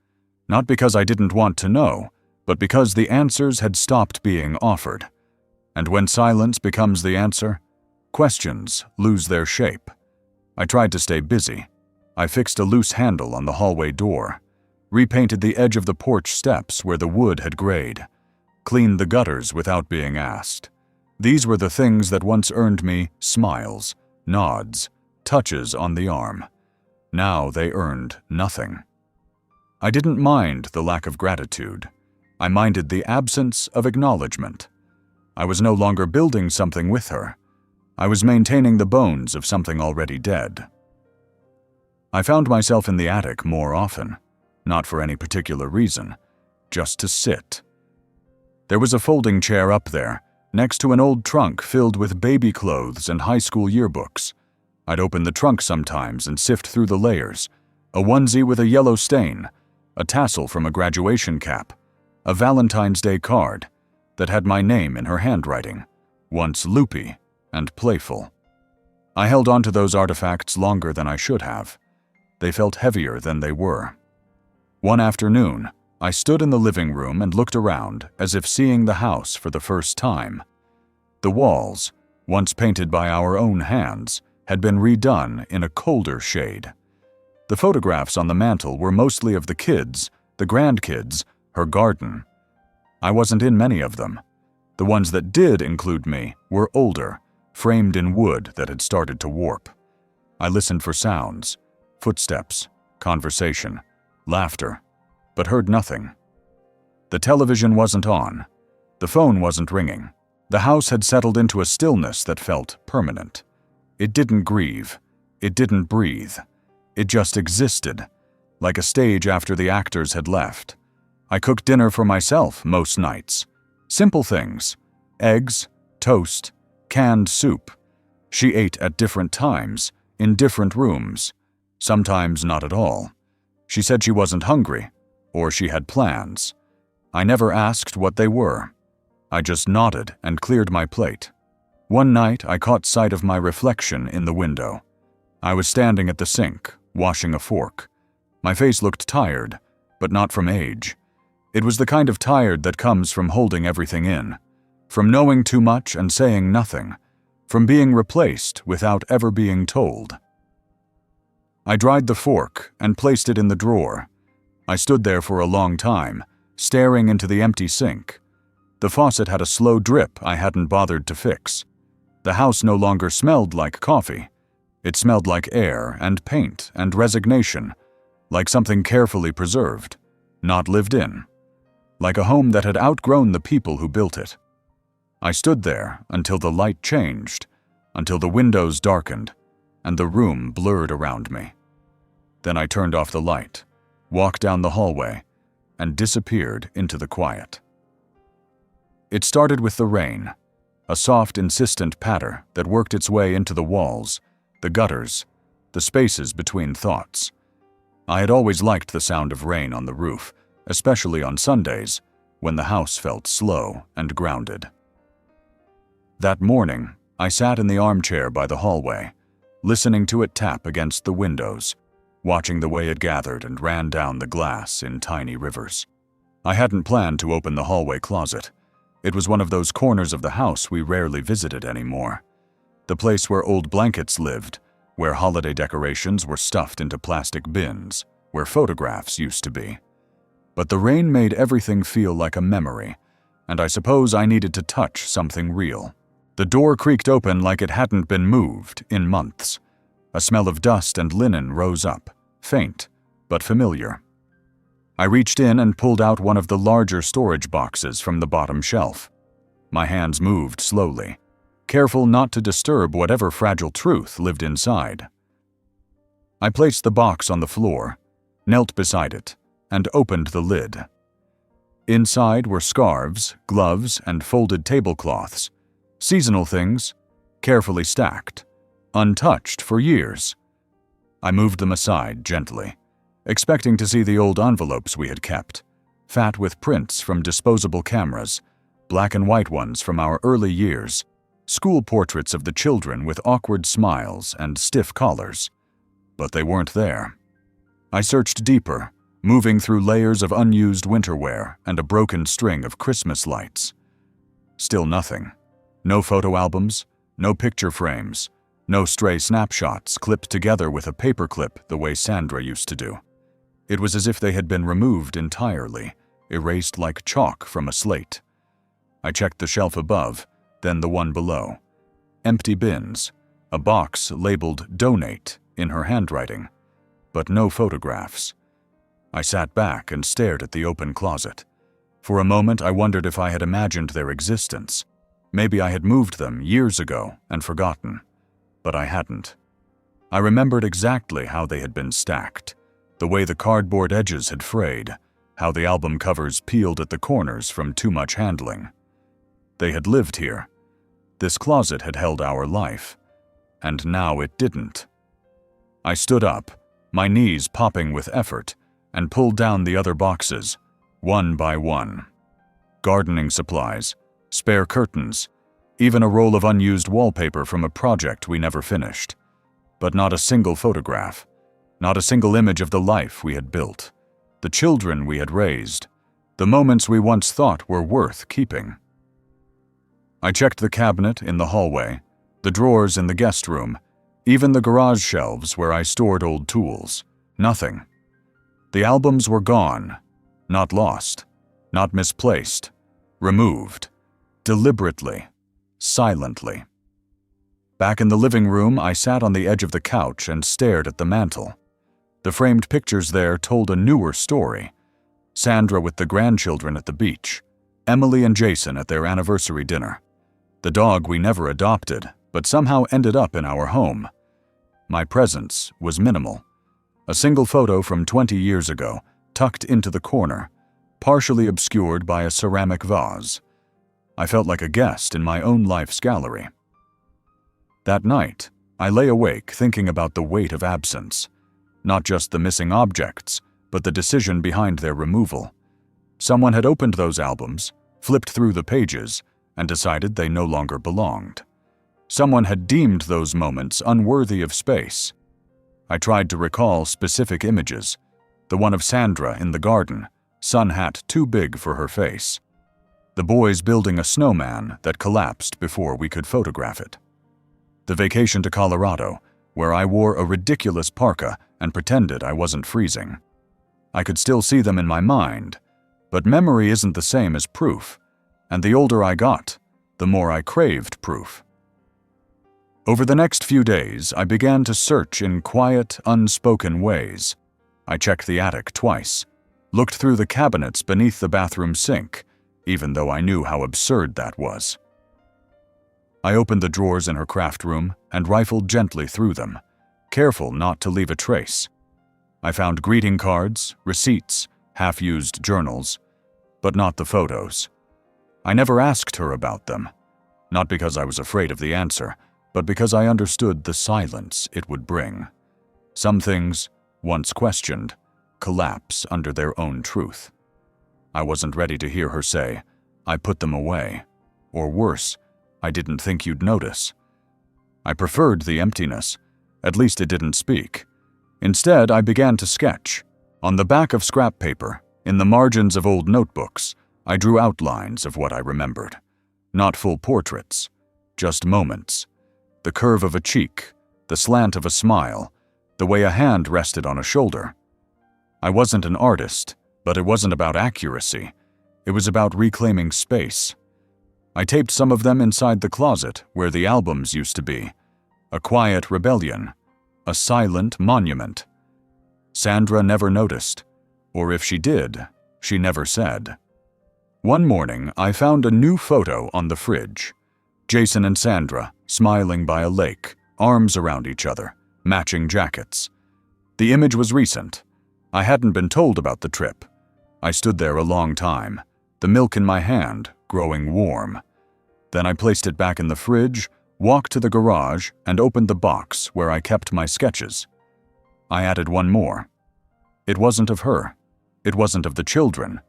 Speaker 1: not because I didn't want to know, but because the answers had stopped being offered. And when silence becomes the answer, questions lose their shape. I tried to stay busy, I fixed a loose handle on the hallway door, repainted the edge of the porch steps where the wood had grayed, cleaned the gutters without being asked. These were the things that once earned me smiles, nods, touches on the arm. Now they earned nothing. I didn't mind the lack of gratitude. I minded the absence of acknowledgement. I was no longer building something with her. I was maintaining the bones of something already dead. I found myself in the attic more often, not for any particular reason, just to sit. There was a folding chair up there, next to an old trunk filled with baby clothes and high school yearbooks. I'd open the trunk sometimes and sift through the layers, a onesie with a yellow stain, a tassel from a graduation cap, a Valentine's Day card that had my name in her handwriting, once loopy and playful. I held on to those artifacts longer than I should have. They felt heavier than they were. One afternoon, I stood in the living room and looked around as if seeing the house for the first time. The walls, once painted by our own hands, had been redone in a colder shade. The photographs on the mantel were mostly of the kids, the grandkids, her garden. I wasn't in many of them. The ones that did include me were older, framed in wood that had started to warp. I listened for sounds, footsteps, conversation, laughter, but heard nothing. The television wasn't on. The phone wasn't ringing. The house had settled into a stillness that felt permanent. It didn't grieve. It didn't breathe. It just existed, like a stage after the actors had left. I cooked dinner for myself most nights. Simple things: eggs, toast, canned soup. She ate at different times, in different rooms, sometimes not at all. She said she wasn't hungry, or she had plans. I never asked what they were. I just nodded and cleared my plate. One night, I caught sight of my reflection in the window. I was standing at the sink, washing a fork. My face looked tired, but not from age. It was the kind of tired that comes from holding everything in, from knowing too much and saying nothing, from being replaced without ever being told. I dried the fork and placed it in the drawer. I stood there for a long time, staring into the empty sink. The faucet had a slow drip I hadn't bothered to fix. The house no longer smelled like coffee. It smelled like air and paint and resignation, like something carefully preserved, not lived in, like a home that had outgrown the people who built it. I stood there until the light changed, until the windows darkened, and the room blurred around me. Then I turned off the light, walked down the hallway, and disappeared into the quiet. It started with the rain, a soft, insistent patter that worked its way into the walls, the gutters, the spaces between thoughts. I had always liked the sound of rain on the roof, especially on Sundays, when the house felt slow and grounded. That morning, I sat in the armchair by the hallway, listening to it tap against the windows, watching the way it gathered and ran down the glass in tiny rivers. I hadn't planned to open the hallway closet. It was one of those corners of the house we rarely visited anymore. The place where old blankets lived, where holiday decorations were stuffed into plastic bins, where photographs used to be. But the rain made everything feel like a memory, and I suppose I needed to touch something real. The door creaked open like it hadn't been moved in months. A smell of dust and linen rose up, faint, but familiar. I reached in and pulled out one of the larger storage boxes from the bottom shelf. My hands moved slowly, careful not to disturb whatever fragile truth lived inside. I placed the box on the floor, knelt beside it, and opened the lid. Inside were scarves, gloves, and folded tablecloths, seasonal things, carefully stacked, untouched for years. I moved them aside gently, expecting to see the old envelopes we had kept, fat with prints from disposable cameras, black and white ones from our early years, school portraits of the children with awkward smiles and stiff collars. But they weren't there. I searched deeper, moving through layers of unused winter wear and a broken string of Christmas lights. Still nothing. No photo albums, no picture frames, No stray snapshots clipped together with a paperclip the way Sandra used to do. It was as if they had been removed entirely, erased like chalk from a slate. I checked the shelf above, then the one below. Empty bins, a box labeled "Donate" in her handwriting, but no photographs. I sat back and stared at the open closet. For a moment, I wondered if I had imagined their existence. Maybe I had moved them years ago and forgotten, but I hadn't. I remembered exactly how they had been stacked, the way the cardboard edges had frayed, how the album covers peeled at the corners from too much handling. They had lived here. This closet had held our life, and now it didn't. I stood up, my knees popping with effort, and pulled down the other boxes, one by one. Gardening supplies, spare curtains, even a roll of unused wallpaper from a project we never finished. But not a single photograph, not a single image of the life we had built, the children we had raised, the moments we once thought were worth keeping. I checked the cabinet in the hallway, the drawers in the guest room, even the garage shelves where I stored old tools. Nothing. The albums were gone, not lost, not misplaced, removed, deliberately, silently. Back in the living room, I sat on the edge of the couch and stared at the mantel. The framed pictures there told a newer story. Sandra with the grandchildren at the beach, Emily and Jason at their anniversary dinner. The dog we never adopted, but somehow ended up in our home. My presence was minimal. A single photo from 20 years ago, tucked into the corner, partially obscured by a ceramic vase. I felt like a guest in my own life's gallery. That night, I lay awake thinking about the weight of absence. Not just the missing objects, but the decision behind their removal. Someone had opened those albums, flipped through the pages, and decided they no longer belonged. Someone had deemed those moments unworthy of space. I tried to recall specific images. The one of Sandra in the garden, sun hat too big for her face. The boys building a snowman that collapsed before we could photograph it. The vacation to Colorado, where I wore a ridiculous parka and pretended I wasn't freezing. I could still see them in my mind, but memory isn't the same as proof, and the older I got, the more I craved proof. Over the next few days, I began to search in quiet, unspoken ways. I checked the attic twice, looked through the cabinets beneath the bathroom sink, even though I knew how absurd that was. I opened the drawers in her craft room and rifled gently through them, careful not to leave a trace. I found greeting cards, receipts, half-used journals, but not the photos. I never asked her about them, not because I was afraid of the answer, but because I understood the silence it would bring. Some things, once questioned, collapse under their own truth. I wasn't ready to hear her say, "I put them away," or worse, "I didn't think you'd notice." I preferred the emptiness. At least it didn't speak. Instead, I began to sketch. On the back of scrap paper, in the margins of old notebooks, I drew outlines of what I remembered. Not full portraits, just moments. The curve of a cheek, the slant of a smile, the way a hand rested on a shoulder. I wasn't an artist, but it wasn't about accuracy. It was about reclaiming space. I taped some of them inside the closet where the albums used to be. A quiet rebellion, a silent monument. Sandra never noticed, or if she did, she never said. One morning, I found a new photo on the fridge. Jason and Sandra, smiling by a lake, arms around each other, matching jackets. The image was recent. I hadn't been told about the trip. I stood there a long time, the milk in my hand growing warm. Then I placed it back in the fridge, walked to the garage, and opened the box where I kept my sketches. I added one more. It wasn't of her. It wasn't of the children.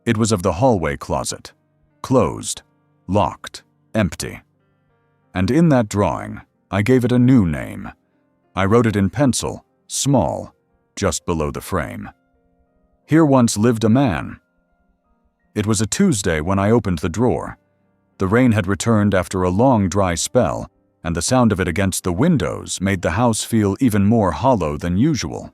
Speaker 1: It was of the hallway closet. Closed, locked, empty. And in that drawing, I gave it a new name. I wrote it in pencil, small, just below the frame. Here once lived a man. It was a Tuesday when I opened the drawer. The rain had returned after a long dry spell, and the sound of it against the windows made the house feel even more hollow than usual.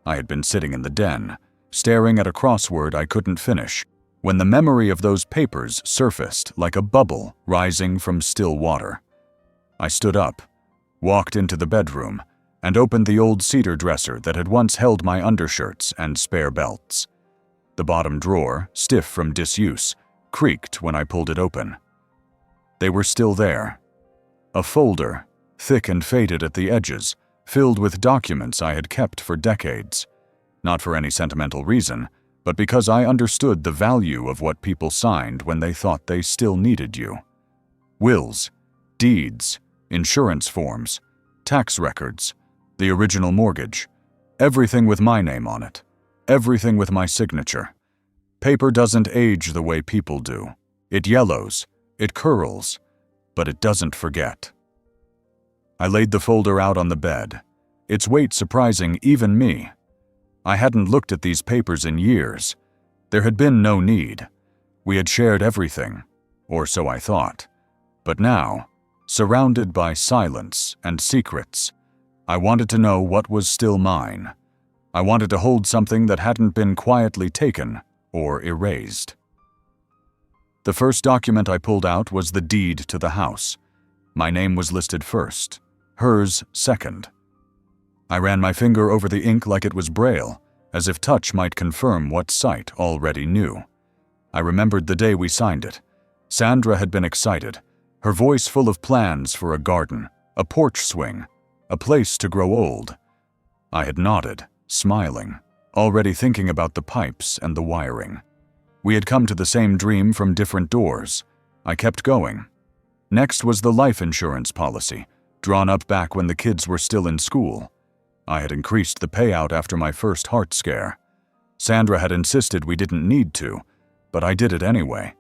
Speaker 1: I had been sitting in the den, staring at a crossword I couldn't finish, when the memory of those papers surfaced like a bubble rising from still water. I stood up, walked into the bedroom, and opened the old cedar dresser that had once held my undershirts and spare belts. The bottom drawer, stiff from disuse, creaked when I pulled it open. They were still there. A folder, thick and faded at the edges, filled with documents I had kept for decades. Not for any sentimental reason, but because I understood the value of what people signed when they thought they still needed you. Wills, deeds, insurance forms, tax records, the original mortgage, everything with my name on it, everything with my signature. Paper doesn't age the way people do. It yellows, it curls, but it doesn't forget. I laid the folder out on the bed, its weight surprising even me. I hadn't looked at these papers in years. There had been no need. We had shared everything, or so I thought. But now, surrounded by silence and secrets, I wanted to know what was still mine. I wanted to hold something that hadn't been quietly taken or erased. The first document I pulled out was the deed to the house. My name was listed first, hers second. I ran my finger over the ink like it was braille, as if touch might confirm what sight already knew. I remembered the day we signed it. Sandra had been excited, her voice full of plans for a garden, a porch swing, a place to grow old. I had nodded, smiling, already thinking about the pipes and the wiring. We had come to the same dream from different doors. I kept going. Next was the life insurance policy, drawn up back when the kids were still in school. I had increased the payout after my first heart scare. Sandra had insisted we didn't need to, but I did it anyway.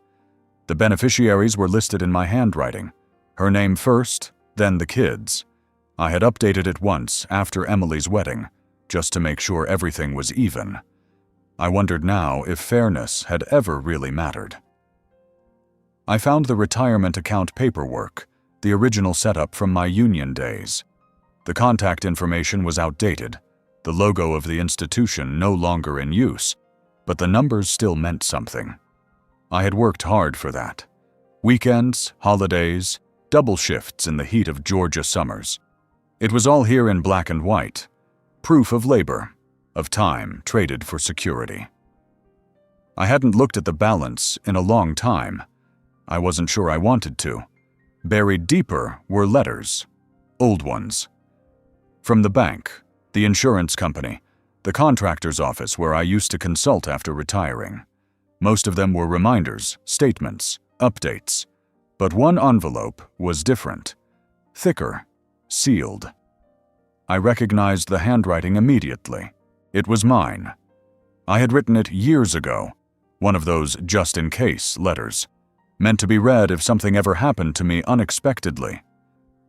Speaker 1: The beneficiaries were listed in my handwriting. Her name first, then the kids. I had updated it once after Emily's wedding, just to make sure everything was even. I wondered now if fairness had ever really mattered. I found the retirement account paperwork, the original setup from my union days. The contact information was outdated, the logo of the institution no longer in use, but the numbers still meant something. I had worked hard for that. Weekends, holidays, double shifts in the heat of Georgia summers. It was all here in black and white, proof of labor, of time traded for security. I hadn't looked at the balance in a long time. I wasn't sure I wanted to. Buried deeper were letters, old ones. From the bank, the insurance company, the contractor's office where I used to consult after retiring. Most of them were reminders, statements, updates. But one envelope was different, thicker, sealed. I recognized the handwriting immediately. It was mine. I had written it years ago, one of those just-in-case letters, meant to be read if something ever happened to me unexpectedly.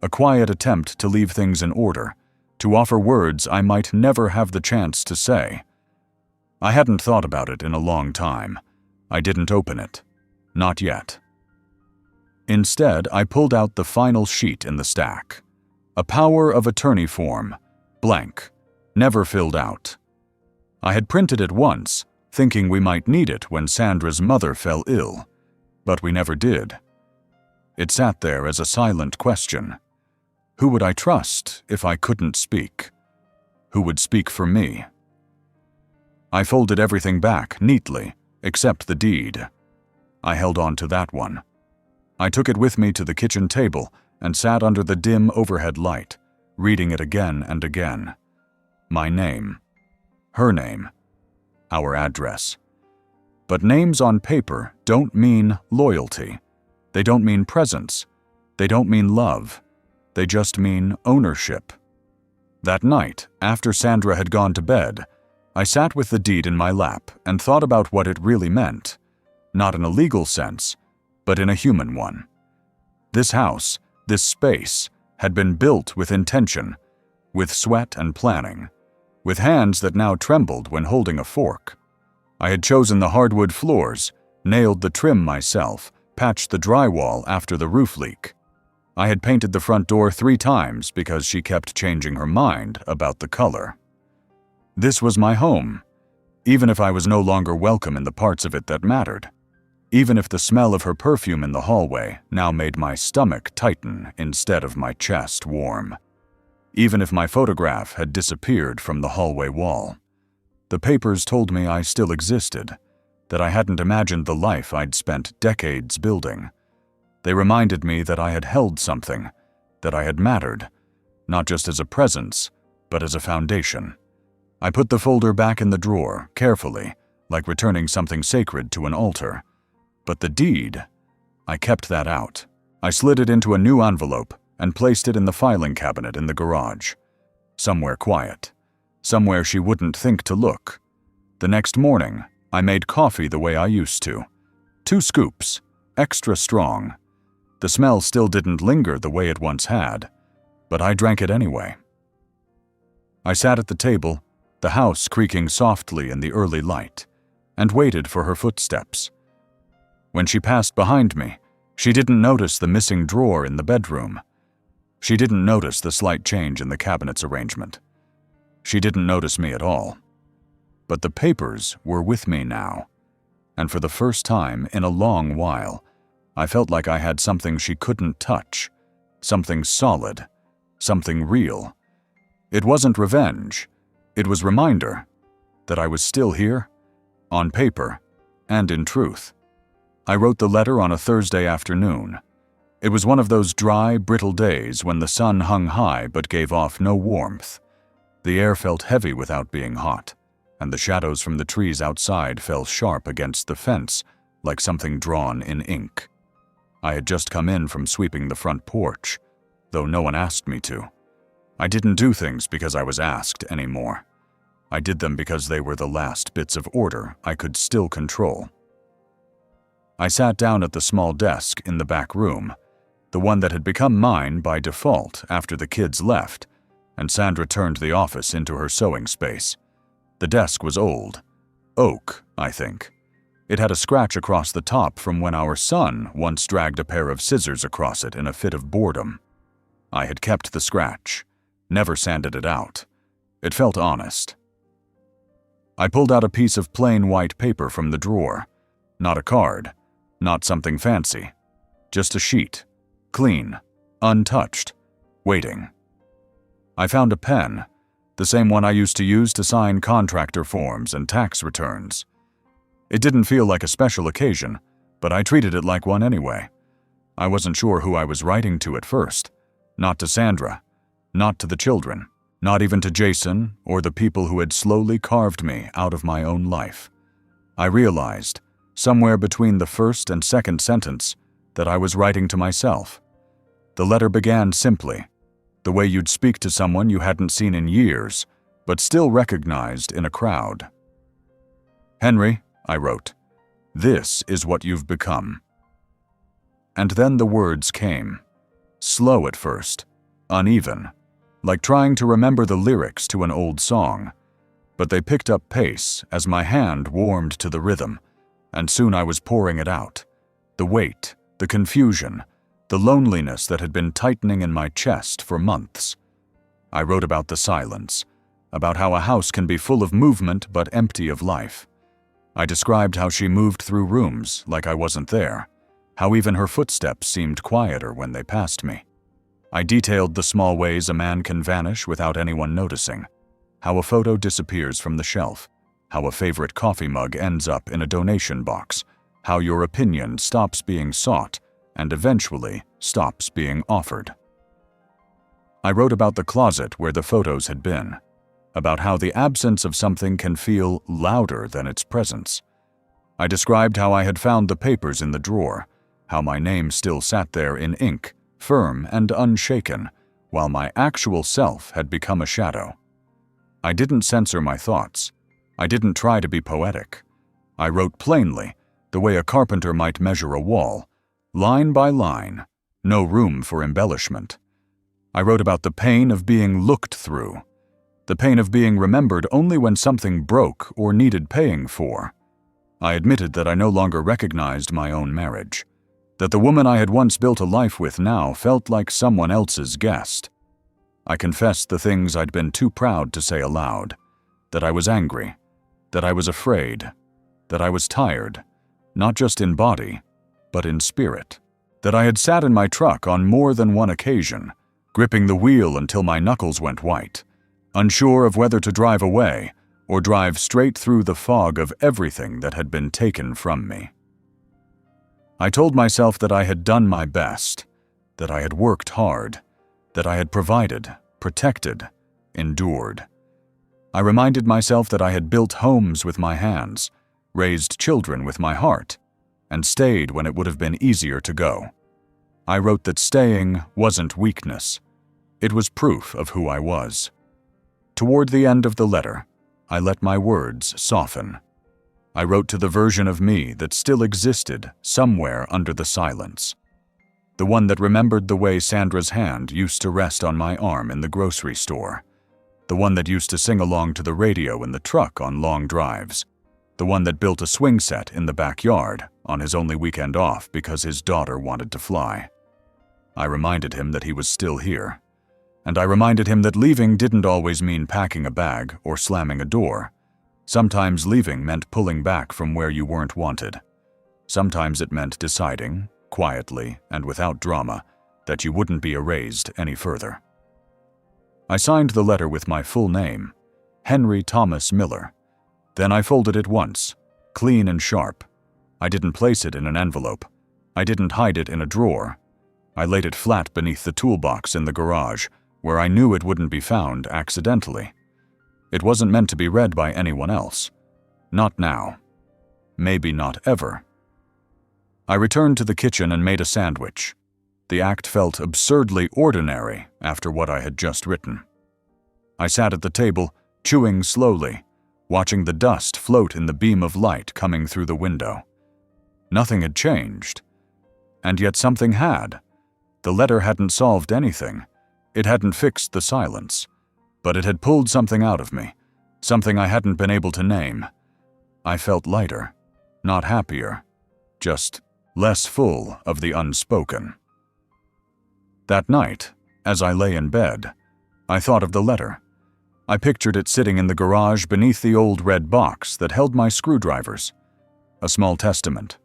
Speaker 1: A quiet attempt to leave things in order, to offer words I might never have the chance to say. I hadn't thought about it in a long time. I didn't open it. Not yet. Instead, I pulled out the final sheet in the stack. A power of attorney form, blank, never filled out. I had printed it once, thinking we might need it when Sandra's mother fell ill, but we never did. It sat there as a silent question. Who would I trust if I couldn't speak? Who would speak for me? I folded everything back neatly, except the deed. I held on to that one. I took it with me to the kitchen table and sat under the dim overhead light, reading it again and again. My name. Her name. Our address. But names on paper don't mean loyalty. They don't mean presence. They don't mean love. They just mean ownership. That night, after Sandra had gone to bed, I sat with the deed in my lap and thought about what it really meant. Not in a legal sense, but in a human one. This house, this space, had been built with intention, with sweat and planning, with hands that now trembled when holding a fork. I had chosen the hardwood floors, nailed the trim myself, patched the drywall after the roof leak. I had painted the front door 3 times because she kept changing her mind about the color. This was my home, even if I was no longer welcome in the parts of it that mattered. Even if the smell of her perfume in the hallway now made my stomach tighten instead of my chest warm. Even if my photograph had disappeared from the hallway wall. The papers told me I still existed, that I hadn't imagined the life I'd spent decades building. They reminded me that I had held something, that I had mattered, not just as a presence, but as a foundation. I put the folder back in the drawer, carefully, like returning something sacred to an altar. But the deed, I kept that out. I slid it into a new envelope and placed it in the filing cabinet in the garage. Somewhere quiet. Somewhere she wouldn't think to look. The next morning, I made coffee the way I used to. 2 scoops, extra strong. The smell still didn't linger the way it once had, but I drank it anyway. I sat at the table, the house creaking softly in the early light, and waited for her footsteps. When she passed behind me, she didn't notice the missing drawer in the bedroom. She didn't notice the slight change in the cabinet's arrangement. She didn't notice me at all. But the papers were with me now, and for the first time in a long while, I felt like I had something she couldn't touch, something solid, something real. It wasn't revenge, it was reminder that I was still here, on paper and in truth. I wrote the letter on a Thursday afternoon. It was one of those dry, brittle days when the sun hung high but gave off no warmth. The air felt heavy without being hot, and the shadows from the trees outside fell sharp against the fence like something drawn in ink. I had just come in from sweeping the front porch, though no one asked me to. I didn't do things because I was asked anymore. I did them because they were the last bits of order I could still control. I sat down at the small desk in the back room, the one that had become mine by default after the kids left, and Sandra turned the office into her sewing space. The desk was old. Oak, I think. It had a scratch across the top from when our son once dragged a pair of scissors across it in a fit of boredom. I had kept the scratch, never sanded it out. It felt honest. I pulled out a piece of plain white paper from the drawer. Not a card, not something fancy. Just a sheet, clean, untouched, waiting. I found a pen, the same one I used to use to sign contractor forms and tax returns. It didn't feel like a special occasion, but I treated it like one anyway. I wasn't sure who I was writing to at first. Not to Sandra, not to the children, not even to Jason or the people who had slowly carved me out of my own life. I realized, somewhere between the first and second sentence, that I was writing to myself. The letter began simply, the way you'd speak to someone you hadn't seen in years, but still recognized in a crowd. Henry, I wrote, this is what you've become. And then the words came, slow at first, uneven, like trying to remember the lyrics to an old song, but they picked up pace as my hand warmed to the rhythm, and soon I was pouring it out. The weight, the confusion, the loneliness that had been tightening in my chest for months. I wrote about the silence, about how a house can be full of movement but empty of life. I described how she moved through rooms like I wasn't there, how even her footsteps seemed quieter when they passed me. I detailed the small ways a man can vanish without anyone noticing, how a photo disappears from the shelf, how a favorite coffee mug ends up in a donation box, how your opinion stops being sought and eventually stops being offered. I wrote about the closet where the photos had been, about how the absence of something can feel louder than its presence. I described how I had found the papers in the drawer, how my name still sat there in ink, firm and unshaken, while my actual self had become a shadow. I didn't censor my thoughts. I didn't try to be poetic. I wrote plainly, the way a carpenter might measure a wall, line by line, no room for embellishment. I wrote about the pain of being looked through, the pain of being remembered only when something broke or needed paying for. I admitted that I no longer recognized my own marriage. that the woman I had once built a life with now felt like someone else's guest. I confessed the things I'd been too proud to say aloud, that I was angry, that I was afraid, that I was tired, not just in body, but in spirit, that I had sat in my truck on more than one occasion, gripping the wheel until my knuckles went white, unsure of whether to drive away or drive straight through the fog of everything that had been taken from me. I told myself that I had done my best, that I had worked hard, that I had provided, protected, endured. I reminded myself that I had built homes with my hands, raised children with my heart, and stayed when it would have been easier to go. I wrote that staying wasn't weakness. It was proof of who I was. Toward the end of the letter, I let my words soften. I wrote to the version of me that still existed somewhere under the silence. The one that remembered the way Sandra's hand used to rest on my arm in the grocery store. The one that used to sing along to the radio in the truck on long drives. The one that built a swing set in the backyard on his only weekend off because his daughter wanted to fly. I reminded him that he was still here. And I reminded him that leaving didn't always mean packing a bag or slamming a door. Sometimes leaving meant pulling back from where you weren't wanted. Sometimes it meant deciding, quietly and without drama, that you wouldn't be erased any further. I signed the letter with my full name, Henry Thomas Miller. Then I folded it once, clean and sharp. I didn't place it in an envelope. I didn't hide it in a drawer. I laid it flat beneath the toolbox in the garage, where I knew it wouldn't be found accidentally. It wasn't meant to be read by anyone else. Not now. Maybe not ever. I returned to the kitchen and made a sandwich. The act felt absurdly ordinary after what I had just written. I sat at the table, chewing slowly, watching the dust float in the beam of light coming through the window. Nothing had changed. And yet something had. The letter hadn't solved anything. It hadn't fixed the silence. But it had pulled something out of me, something I hadn't been able to name. I felt lighter, not happier, just less full of the unspoken. That night, as I lay in bed, I thought of the letter. I pictured it sitting in the garage beneath the old red box that held my screwdrivers. A small testament,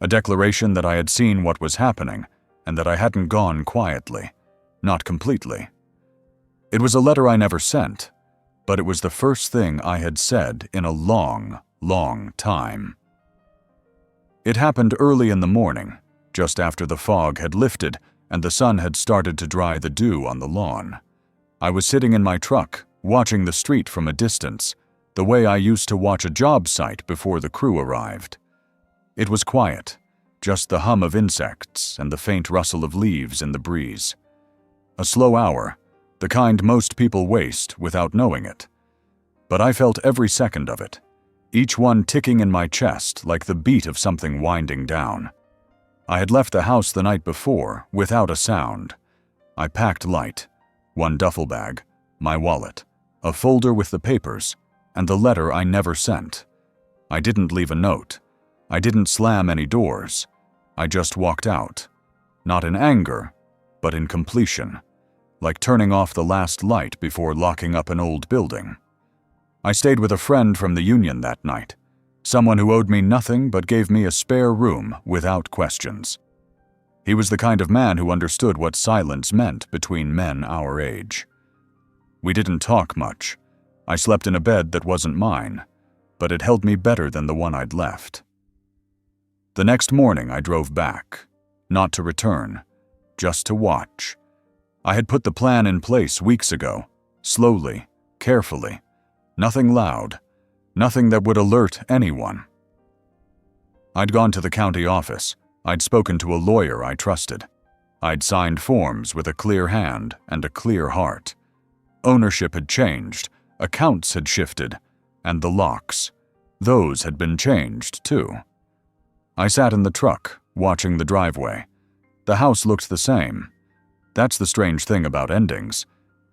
Speaker 1: a declaration that I had seen what was happening and that I hadn't gone quietly, not completely. It was a letter I never sent, but it was the first thing I had said in a long, long time. It happened early in the morning, just after the fog had lifted and the sun had started to dry the dew on the lawn. I was sitting in my truck, watching the street from a distance, the way I used to watch a job site before the crew arrived. It was quiet, just the hum of insects and the faint rustle of leaves in the breeze. A slow hour, the kind most people waste without knowing it. But I felt every second of it, each one ticking in my chest like the beat of something winding down. I had left the house the night before without a sound. I packed light, one duffel bag, my wallet, a folder with the papers, and the letter I never sent. I didn't leave a note. I didn't slam any doors. I just walked out, not in anger, but in completion, like turning off the last light before locking up an old building. I stayed with a friend from the union that night, someone who owed me nothing but gave me a spare room without questions. He was the kind of man who understood what silence meant between men our age. We didn't talk much. I slept in a bed that wasn't mine, but it held me better than the one I'd left. The next morning I drove back, not to return, just to watch. I had put the plan in place weeks ago, slowly, carefully, nothing loud, nothing that would alert anyone. I'd gone to the county office. I'd spoken to a lawyer I trusted. I'd signed forms with a clear hand and a clear heart. Ownership had changed, accounts had shifted, and the locks, those had been changed too. I sat in the truck, watching the driveway. The house looked the same. That's the strange thing about endings.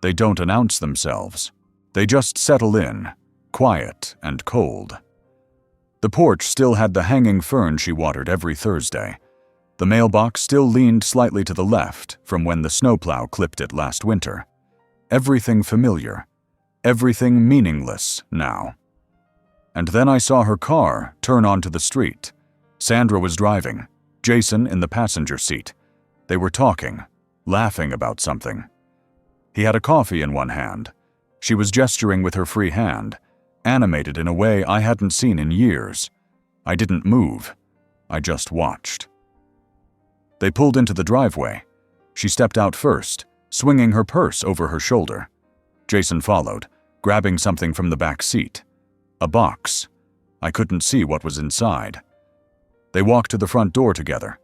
Speaker 1: They don't announce themselves. They just settle in, quiet and cold. The porch still had the hanging fern she watered every Thursday. The mailbox still leaned slightly to the left from when the snowplow clipped it last winter. Everything familiar. Everything meaningless now. And then I saw her car turn onto the street. Sandra was driving, Jason in the passenger seat. They were talking, laughing about something. He had a coffee in one hand. She was gesturing with her free hand, animated in a way I hadn't seen in years. I didn't move. I just watched. They pulled into the driveway. She stepped out first, swinging her purse over her shoulder. Jason followed, grabbing something from the back seat. A box. I couldn't see what was inside. They walked to the front door together.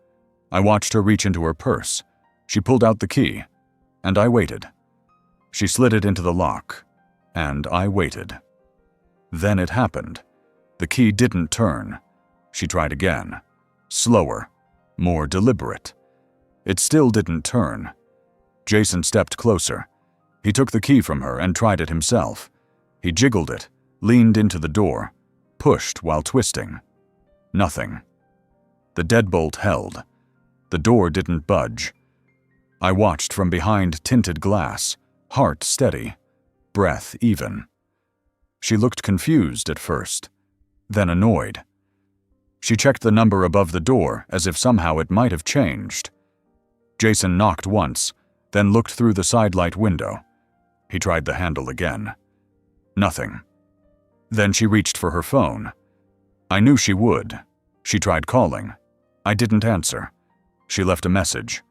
Speaker 1: I watched her reach into her purse. She pulled out the key, and I waited. She slid it into the lock, and I waited. Then it happened. The key didn't turn. She tried again. Slower, more deliberate. It still didn't turn. Jason stepped closer. He took the key from her and tried it himself. He jiggled it, leaned into the door, pushed while twisting. Nothing. The deadbolt held. The door didn't budge. I watched from behind tinted glass, heart steady, breath even. She looked confused at first, then annoyed. She checked the number above the door as if somehow it might have changed. Jason knocked once, then looked through the sidelight window. He tried the handle again. Nothing. Then she reached for her phone. I knew she would. She tried calling. I didn't answer. She left a message.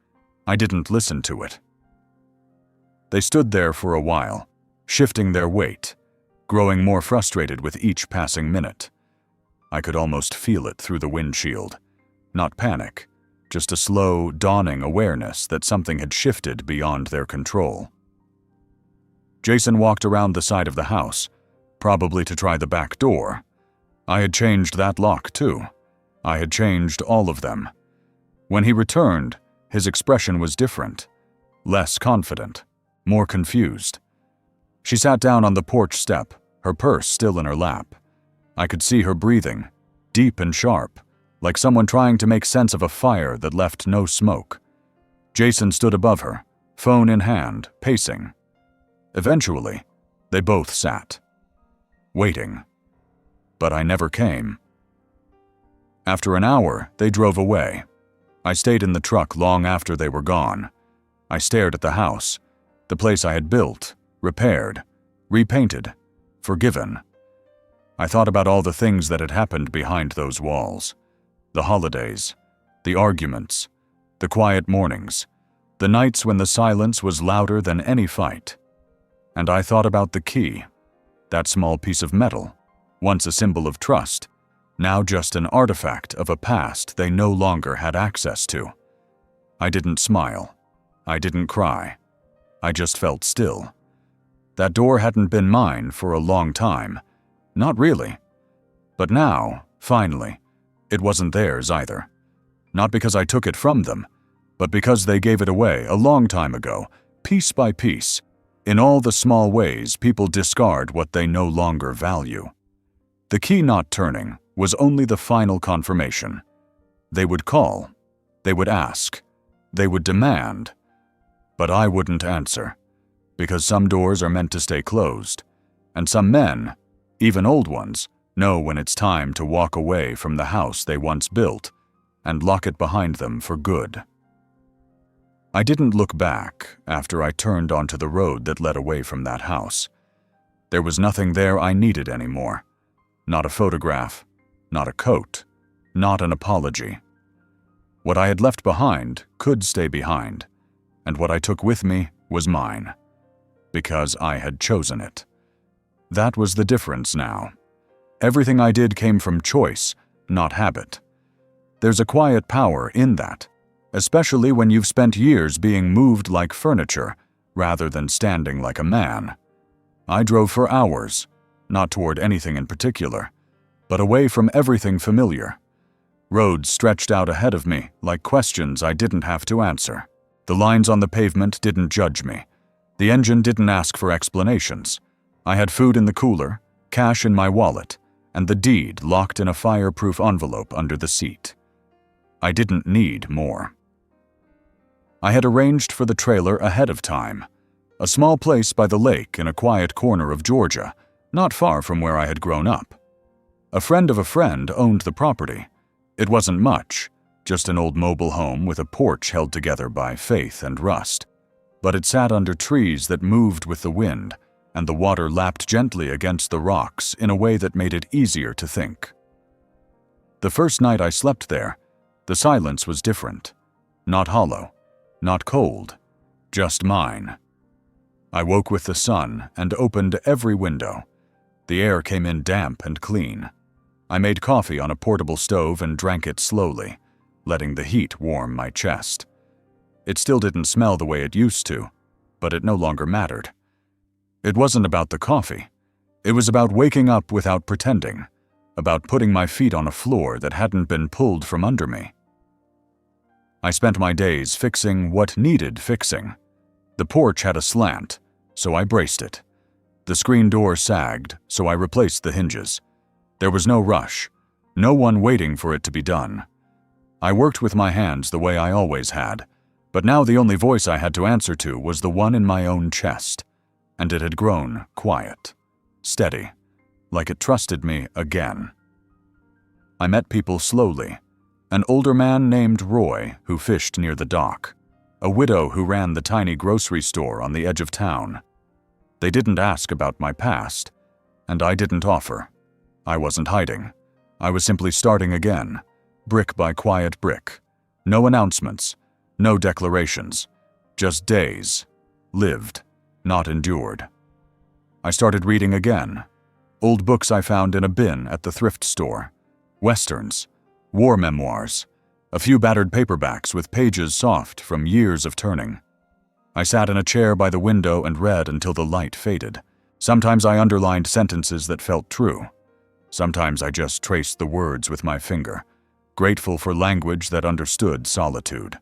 Speaker 1: I didn't listen to it. They stood there for a while, shifting their weight, growing more frustrated with each passing minute. I could almost feel it through the windshield. Not panic, just a slow, dawning awareness that something had shifted beyond their control. Jason walked around the side of the house, probably to try the back door. I had changed that lock too. I had changed all of them. When he returned, his expression was different. Less confident, more confused. She sat down on the porch step, her purse still in her lap. I could see her breathing, deep and sharp, like someone trying to make sense of a fire that left no smoke. Jason stood above her, phone in hand, pacing. Eventually, they both sat, waiting. But I never came. After an hour, they drove away. I stayed in the truck long after they were gone. I stared at the house, the place I had built, repaired, repainted, forgiven. I thought about all the things that had happened behind those walls. The holidays, the arguments, the quiet mornings, the nights when the silence was louder than any fight. And I thought about the key, that small piece of metal, once a symbol of trust, now just an artifact of a past they no longer had access to. I didn't smile. I didn't cry. I just felt still. That door hadn't been mine for a long time. Not really. But now, finally, it wasn't theirs either. Not because I took it from them, but because they gave it away a long time ago, piece by piece. In all the small ways people discard what they no longer value. The key not turning was only the final confirmation. They would call. They would ask. They would demand. But I wouldn't answer, because some doors are meant to stay closed, and some men, even old ones, know when it's time to walk away from the house they once built and lock it behind them for good. I didn't look back after I turned onto the road that led away from that house. There was nothing there I needed anymore. Not a photograph, not a coat, not an apology. What I had left behind could stay behind, and what I took with me was mine, because I had chosen it. That was the difference now. Everything I did came from choice, not habit. There's a quiet power in that, especially when you've spent years being moved like furniture rather than standing like a man. I drove for hours, not toward anything in particular, but away from everything familiar. Roads stretched out ahead of me like questions I didn't have to answer. The lines on the pavement didn't judge me. The engine didn't ask for explanations. I had food in the cooler, cash in my wallet, and the deed locked in a fireproof envelope under the seat. I didn't need more. I had arranged for the trailer ahead of time. A small place by the lake in a quiet corner of Georgia, not far from where I had grown up. A friend of a friend owned the property. It wasn't much, just an old mobile home with a porch held together by faith and rust. But it sat under trees that moved with the wind, and the water lapped gently against the rocks in a way that made it easier to think. The first night I slept there, the silence was different. Not hollow, not cold, just mine. I woke with the sun and opened every window. The air came in damp and clean. I made coffee on a portable stove and drank it slowly, letting the heat warm my chest. It still didn't smell the way it used to, but it no longer mattered. It wasn't about the coffee. It was about waking up without pretending, about putting my feet on a floor that hadn't been pulled from under me. I spent my days fixing what needed fixing. The porch had a slant, so I braced it. The screen door sagged, so I replaced the hinges. There was no rush, no one waiting for it to be done. I worked with my hands the way I always had, but now the only voice I had to answer to was the one in my own chest, and it had grown quiet, steady, like it trusted me again. I met people slowly. An older man named Roy who fished near the dock, a widow who ran the tiny grocery store on the edge of town. They didn't ask about my past, and I didn't offer. I wasn't hiding. I was simply starting again, brick by quiet brick. No announcements, no declarations, just days, lived, not endured. I started reading again. Old books I found in a bin at the thrift store. Westerns, war memoirs, a few battered paperbacks with pages soft from years of turning. I sat in a chair by the window and read until the light faded. Sometimes I underlined sentences that felt true. Sometimes I just traced the words with my finger, grateful for language that understood solitude.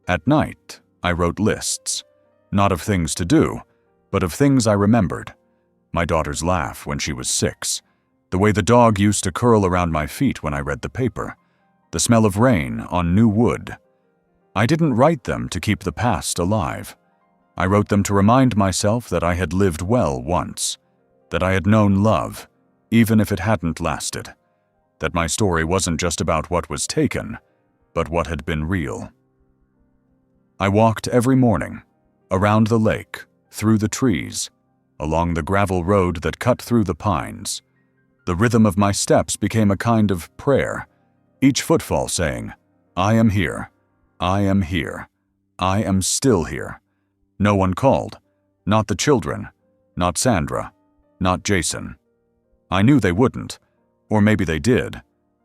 Speaker 1: At night, I wrote lists, not of things to do, but of things I remembered. My daughter's laugh when she was 6, the way the dog used to curl around my feet when I read the paper, the smell of rain on new wood. I didn't write them to keep the past alive. I wrote them to remind myself that I had lived well once, that I had known love, even if it hadn't lasted, that my story wasn't just about what was taken, but what had been real. I walked every morning, around the lake, through the trees, along the gravel road that cut through the pines. The rhythm of my steps became a kind of prayer, each footfall saying, "I am here, I am here, I am still here." No one called, not the children, not Sandra, not Jason. I knew they wouldn't, or maybe they did,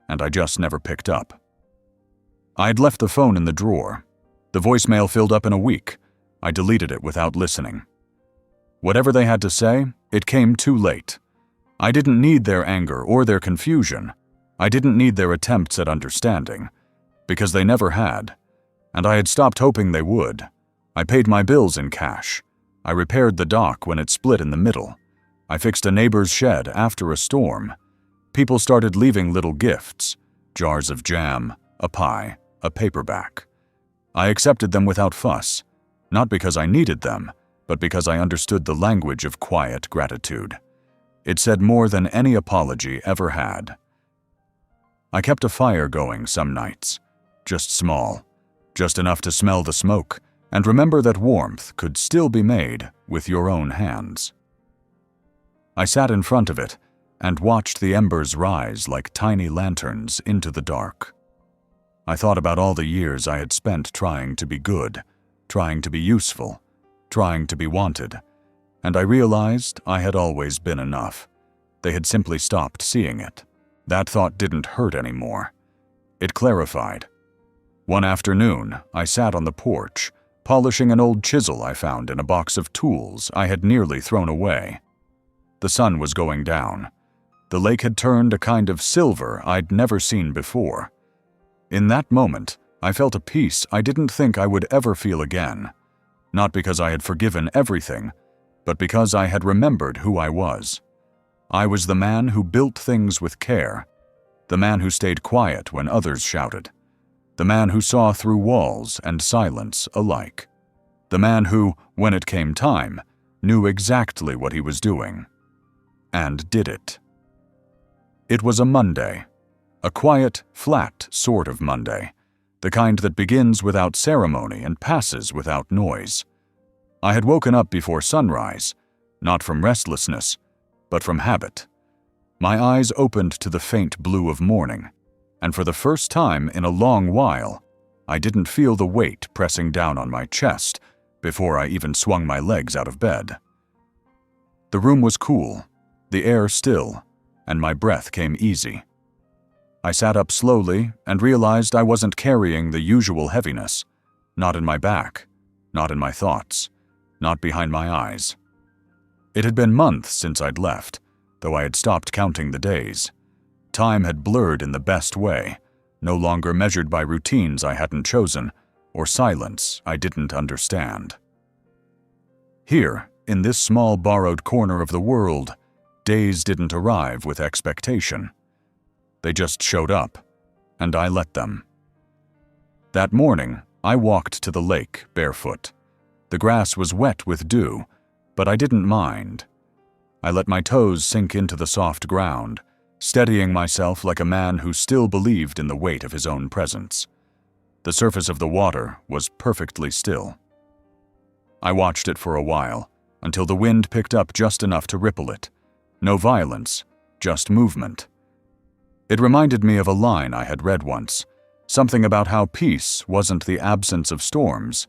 Speaker 1: and I just never picked up. I had left the phone in the drawer. The voicemail filled up in a week. I deleted it without listening. Whatever they had to say, it came too late. I didn't need their anger or their confusion. I didn't need their attempts at understanding, because they never had, and I had stopped hoping they would. I paid my bills in cash. I repaired the dock when it split in the middle. I fixed a neighbor's shed after a storm. People started leaving little gifts, jars of jam, a pie, a paperback. I accepted them without fuss, not because I needed them, but because I understood the language of quiet gratitude. It said more than any apology ever had. I kept a fire going some nights, just small, just enough to smell the smoke and remember that warmth could still be made with your own hands. I sat in front of it and watched the embers rise like tiny lanterns into the dark. I thought about all the years I had spent trying to be good, trying to be useful, trying to be wanted, and I realized I had always been enough. They had simply stopped seeing it. That thought didn't hurt anymore. It clarified. One afternoon, I sat on the porch, polishing an old chisel I found in a box of tools I had nearly thrown away. The sun was going down. The lake had turned a kind of silver I'd never seen before. In that moment, I felt a peace I didn't think I would ever feel again. Not because I had forgiven everything, but because I had remembered who I was. I was the man who built things with care, The man who stayed quiet when others shouted. The man who saw through walls and silence alike. The man who, when it came time, knew exactly what he was doing. And did it. It was a Monday. A quiet, flat sort of Monday. The kind that begins without ceremony and passes without noise. I had woken up before sunrise, not from restlessness, but from habit. My eyes opened to the faint blue of morning, and for the first time in a long while, I didn't feel the weight pressing down on my chest before I even swung my legs out of bed. The room was cool, the air still, and my breath came easy. I sat up slowly and realized I wasn't carrying the usual heaviness, not in my back, not in my thoughts, not behind my eyes. It had been months since I'd left, though I had stopped counting the days. Time had blurred in the best way, no longer measured by routines I hadn't chosen or silence I didn't understand. Here, in this small borrowed corner of the world, days didn't arrive with expectation. They just showed up, and I let them. That morning, I walked to the lake barefoot. The grass was wet with dew, but I didn't mind. I let my toes sink into the soft ground, steadying myself like a man who still believed in the weight of his own presence. The surface of the water was perfectly still. I watched it for a while, until the wind picked up just enough to ripple it. No violence, just movement. It reminded me of a line I had read once, something about how peace wasn't the absence of storms,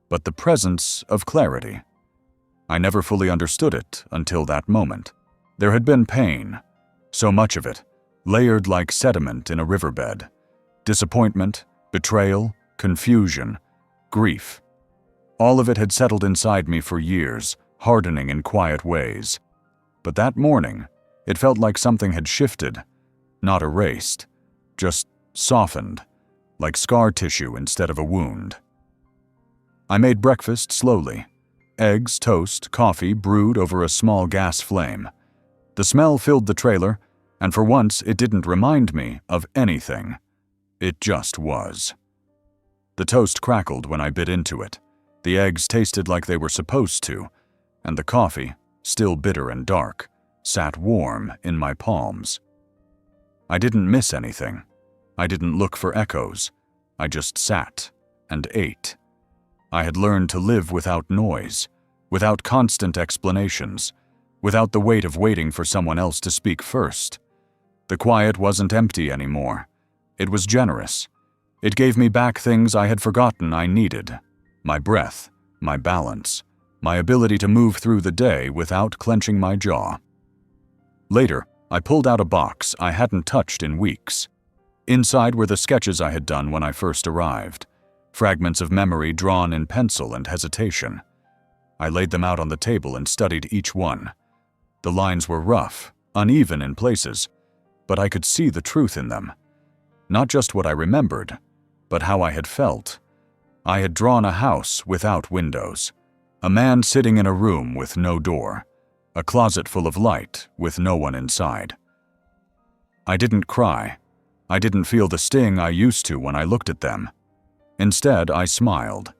Speaker 1: but the presence of clarity. I never fully understood it until that moment. There had been pain, so much of it, layered like sediment in a riverbed. Disappointment, betrayal, confusion, grief. All of it had settled inside me for years, hardening in quiet ways. But that morning, it felt like something had shifted, not erased, just softened, like scar tissue instead of a wound. I made breakfast slowly. Eggs, toast, coffee brewed over a small gas flame. The smell filled the trailer, and for once it didn't remind me of anything. It just was. The toast crackled when I bit into it. The eggs tasted like they were supposed to, and the coffee, still bitter and dark, sat warm in my palms. I didn't miss anything. I didn't look for echoes. I just sat and ate. I had learned to live without noise, without constant explanations, without the weight of waiting for someone else to speak first. The quiet wasn't empty anymore. It was generous. It gave me back things I had forgotten I needed. My breath, my balance, my ability to move through the day without clenching my jaw. Later, I pulled out a box I hadn't touched in weeks. Inside were the sketches I had done when I first arrived, fragments of memory drawn in pencil and hesitation. I laid them out on the table and studied each one. The lines were rough, uneven in places, but I could see the truth in them. Not just what I remembered, but how I had felt. I had drawn a house without windows, a man sitting in a room with no door, a closet full of light with no one inside. I didn't cry. I didn't feel the sting I used to when I looked at them. Instead, I smiled,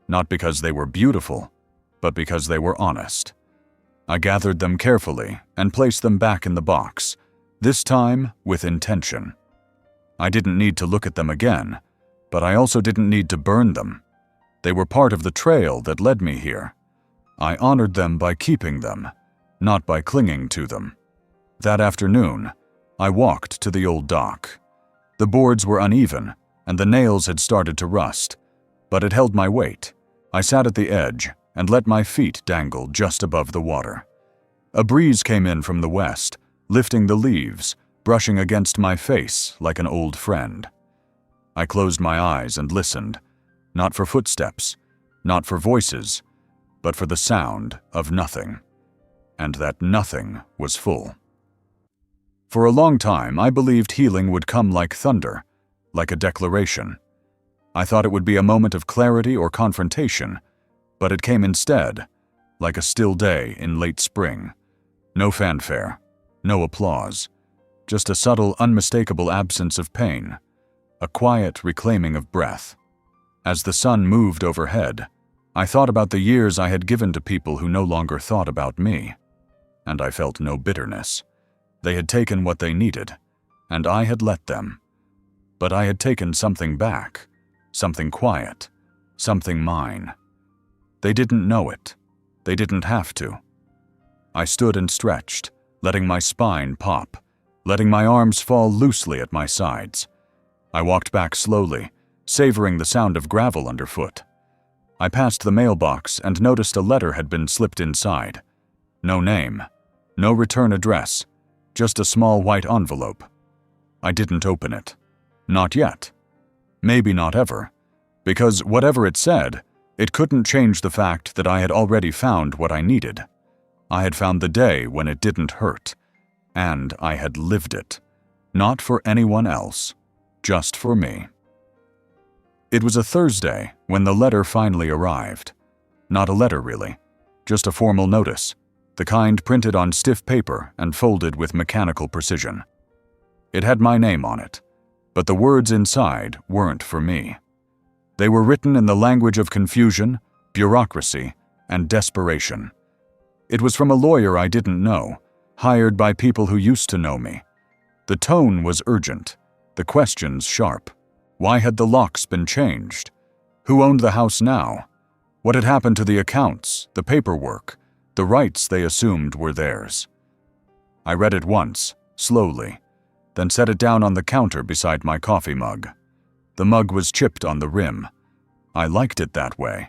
Speaker 1: not because they were beautiful, but because they were honest. I gathered them carefully and placed them back in the box, this time with intention. I didn't need to look at them again, but I also didn't need to burn them. They were part of the trail that led me here. I honored them by keeping them, not by clinging to them. That afternoon, I walked to the old dock. The boards were uneven, and the nails had started to rust, but it held my weight. I sat at the edge and let my feet dangle just above the water. A breeze came in from the west, lifting the leaves, brushing against my face like an old friend. I closed my eyes and listened, not for footsteps, not for voices, but for the sound of nothing. And that nothing was full. For a long time, I believed healing would come like thunder, like a declaration. I thought it would be a moment of clarity or confrontation, but it came instead, like a still day in late spring. No fanfare, no applause, just a subtle, unmistakable absence of pain, a quiet reclaiming of breath. As the sun moved overhead, I thought about the years I had given to people who no longer thought about me, and I felt no bitterness. They had taken what they needed, and I had let them. But I had taken something back, something quiet, something mine. They didn't know it. They didn't have to. I stood and stretched, letting my spine pop, letting my arms fall loosely at my sides. I walked back slowly, savoring the sound of gravel underfoot. I passed the mailbox and noticed a letter had been slipped inside. No name, no return address, just a small white envelope. I didn't open it. Not yet. Maybe not ever. Because whatever it said, it couldn't change the fact that I had already found what I needed. I had found the day when it didn't hurt. And I had lived it. Not for anyone else, just for me. It was a Thursday when the letter finally arrived. Not a letter, really. Just a formal notice, the kind printed on stiff paper and folded with mechanical precision. It had my name on it, but the words inside weren't for me. They were written in the language of confusion, bureaucracy, and desperation. It was from a lawyer I didn't know, hired by people who used to know me. The tone was urgent, the questions sharp. Why had the locks been changed? Who owned the house now? What had happened to the accounts, the paperwork, the rights they assumed were theirs? I read it once, slowly, then set it down on the counter beside my coffee mug. The mug was chipped on the rim. I liked it that way.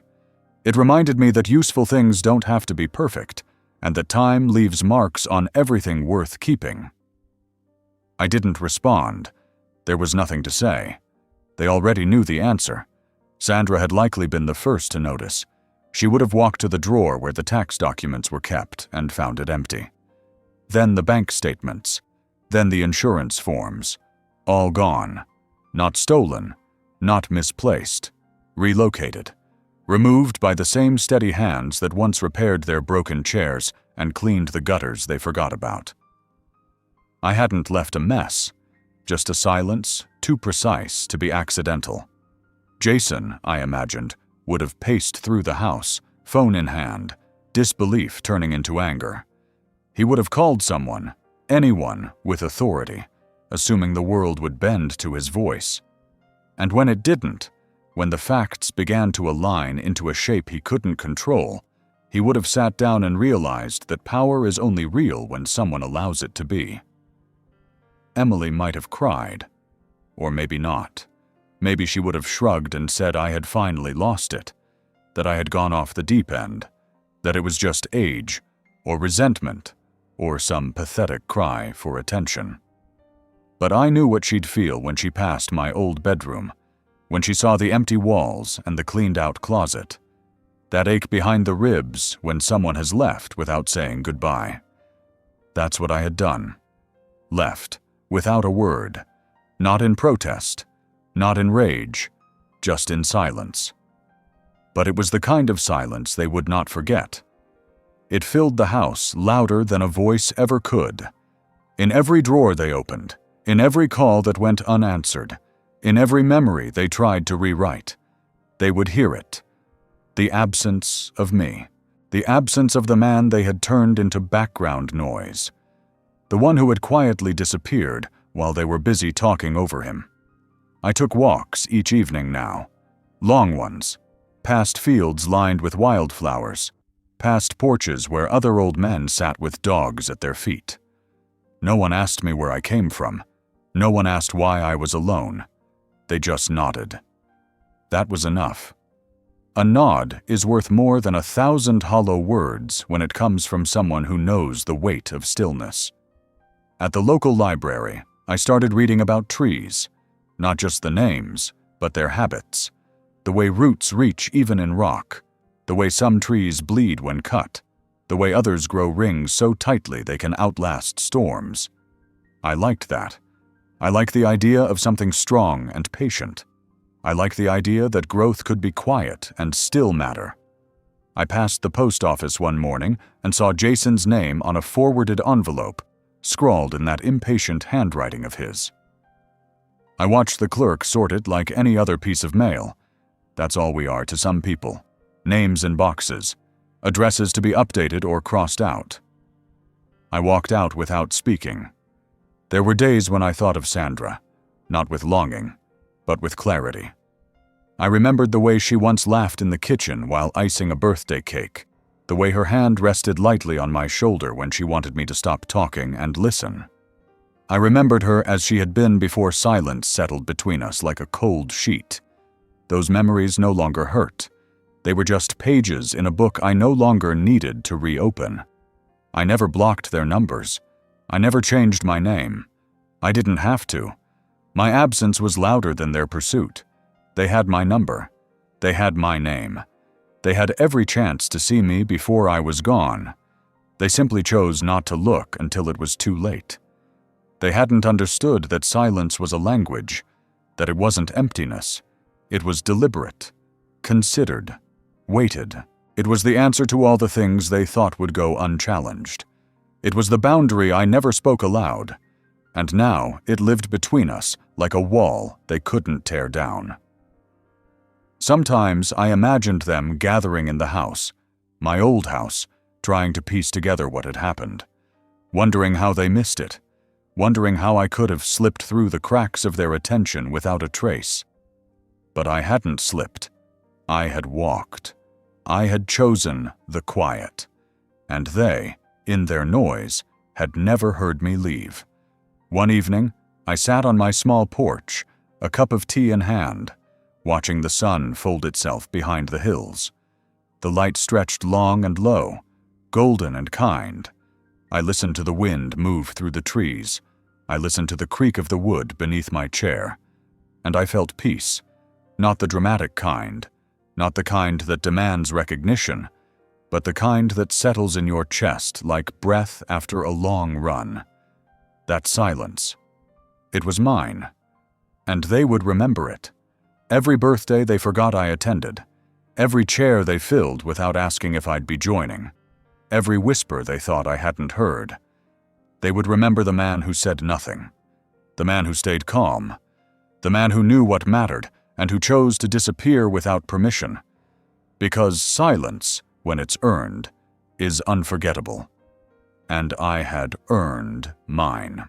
Speaker 1: It reminded me that useful things don't have to be perfect, and that time leaves marks on everything worth keeping. I didn't respond. There was nothing to say. They already knew the answer. Sandra had likely been the first to notice. She would have walked to the drawer where the tax documents were kept and found it empty. Then the bank statements. Then the insurance forms. All gone. Not stolen. Not misplaced. Relocated. Removed by the same steady hands that once repaired their broken chairs and cleaned the gutters they forgot about. I hadn't left a mess. Just a silence too precise to be accidental. Jason, I imagined, would have paced through the house, phone in hand, disbelief turning into anger. He would have called someone, anyone with authority, assuming the world would bend to his voice. And when it didn't, when the facts began to align into a shape he couldn't control, he would have sat down and realized that power is only real when someone allows it to be. Emily might have cried. Or maybe not. Maybe she would have shrugged and said I had finally lost it, that I had gone off the deep end, that it was just age, or resentment, or some pathetic cry for attention. But I knew what she'd feel when she passed my old bedroom, when she saw the empty walls and the cleaned-out closet, that ache behind the ribs when someone has left without saying goodbye. That's what I had done. Left, without a word. Not in protest, not in rage, just in silence. But it was the kind of silence they would not forget. It filled the house louder than a voice ever could. In every drawer they opened, in every call that went unanswered, in every memory they tried to rewrite, they would hear it. The absence of me, the absence of the man they had turned into background noise, the one who had quietly disappeared while they were busy talking over him. I took walks each evening now, long ones, past fields lined with wildflowers, past porches where other old men sat with dogs at their feet. No one asked me where I came from. No one asked why I was alone. They just nodded. That was enough. A nod is worth more than 1,000 hollow words when it comes from someone who knows the weight of stillness. At the local library, I started reading about trees, not just the names, but their habits, the way roots reach even in rock, the way some trees bleed when cut, the way others grow rings so tightly they can outlast storms. I liked that. I liked the idea of something strong and patient. I liked the idea that growth could be quiet and still matter. I passed the post office one morning and saw Jason's name on a forwarded envelope, scrawled in that impatient handwriting of his. I watched the clerk sort it like any other piece of mail. That's all we are to some people. Names in boxes, addresses to be updated or crossed out. I walked out without speaking. There were days when I thought of Sandra, not with longing, but with clarity. I remembered the way she once laughed in the kitchen while icing a birthday cake, the way her hand rested lightly on my shoulder when she wanted me to stop talking and listen. I remembered her as she had been before silence settled between us like a cold sheet. Those memories no longer hurt. They were just pages in a book I no longer needed to reopen. I never blocked their numbers. I never changed my name. I didn't have to. My absence was louder than their pursuit. They had my number. They had my name. They had every chance to see me before I was gone. They simply chose not to look until it was too late. They hadn't understood that silence was a language, that it wasn't emptiness. It was deliberate, considered, weighted. It was the answer to all the things they thought would go unchallenged. It was the boundary I never spoke aloud, and now it lived between us like a wall they couldn't tear down. Sometimes I imagined them gathering in the house, my old house, trying to piece together what had happened, wondering how they missed it, wondering how I could have slipped through the cracks of their attention without a trace. But I hadn't slipped. I had walked. I had chosen the quiet. And they, in their noise, had never heard me leave. One evening, I sat on my small porch, a cup of tea in hand, watching the sun fold itself behind the hills. The light stretched long and low, golden and kind. I listened to the wind move through the trees. I listened to the creak of the wood beneath my chair. And I felt peace, not the dramatic kind, not the kind that demands recognition, but the kind that settles in your chest like breath after a long run. That silence. It was mine. And they would remember it. Every birthday they forgot I attended. Every chair they filled without asking if I'd be joining. Every whisper they thought I hadn't heard. They would remember the man who said nothing. The man who stayed calm. The man who knew what mattered and who chose to disappear without permission. Because silence, when it's earned, is unforgettable. And I had earned mine.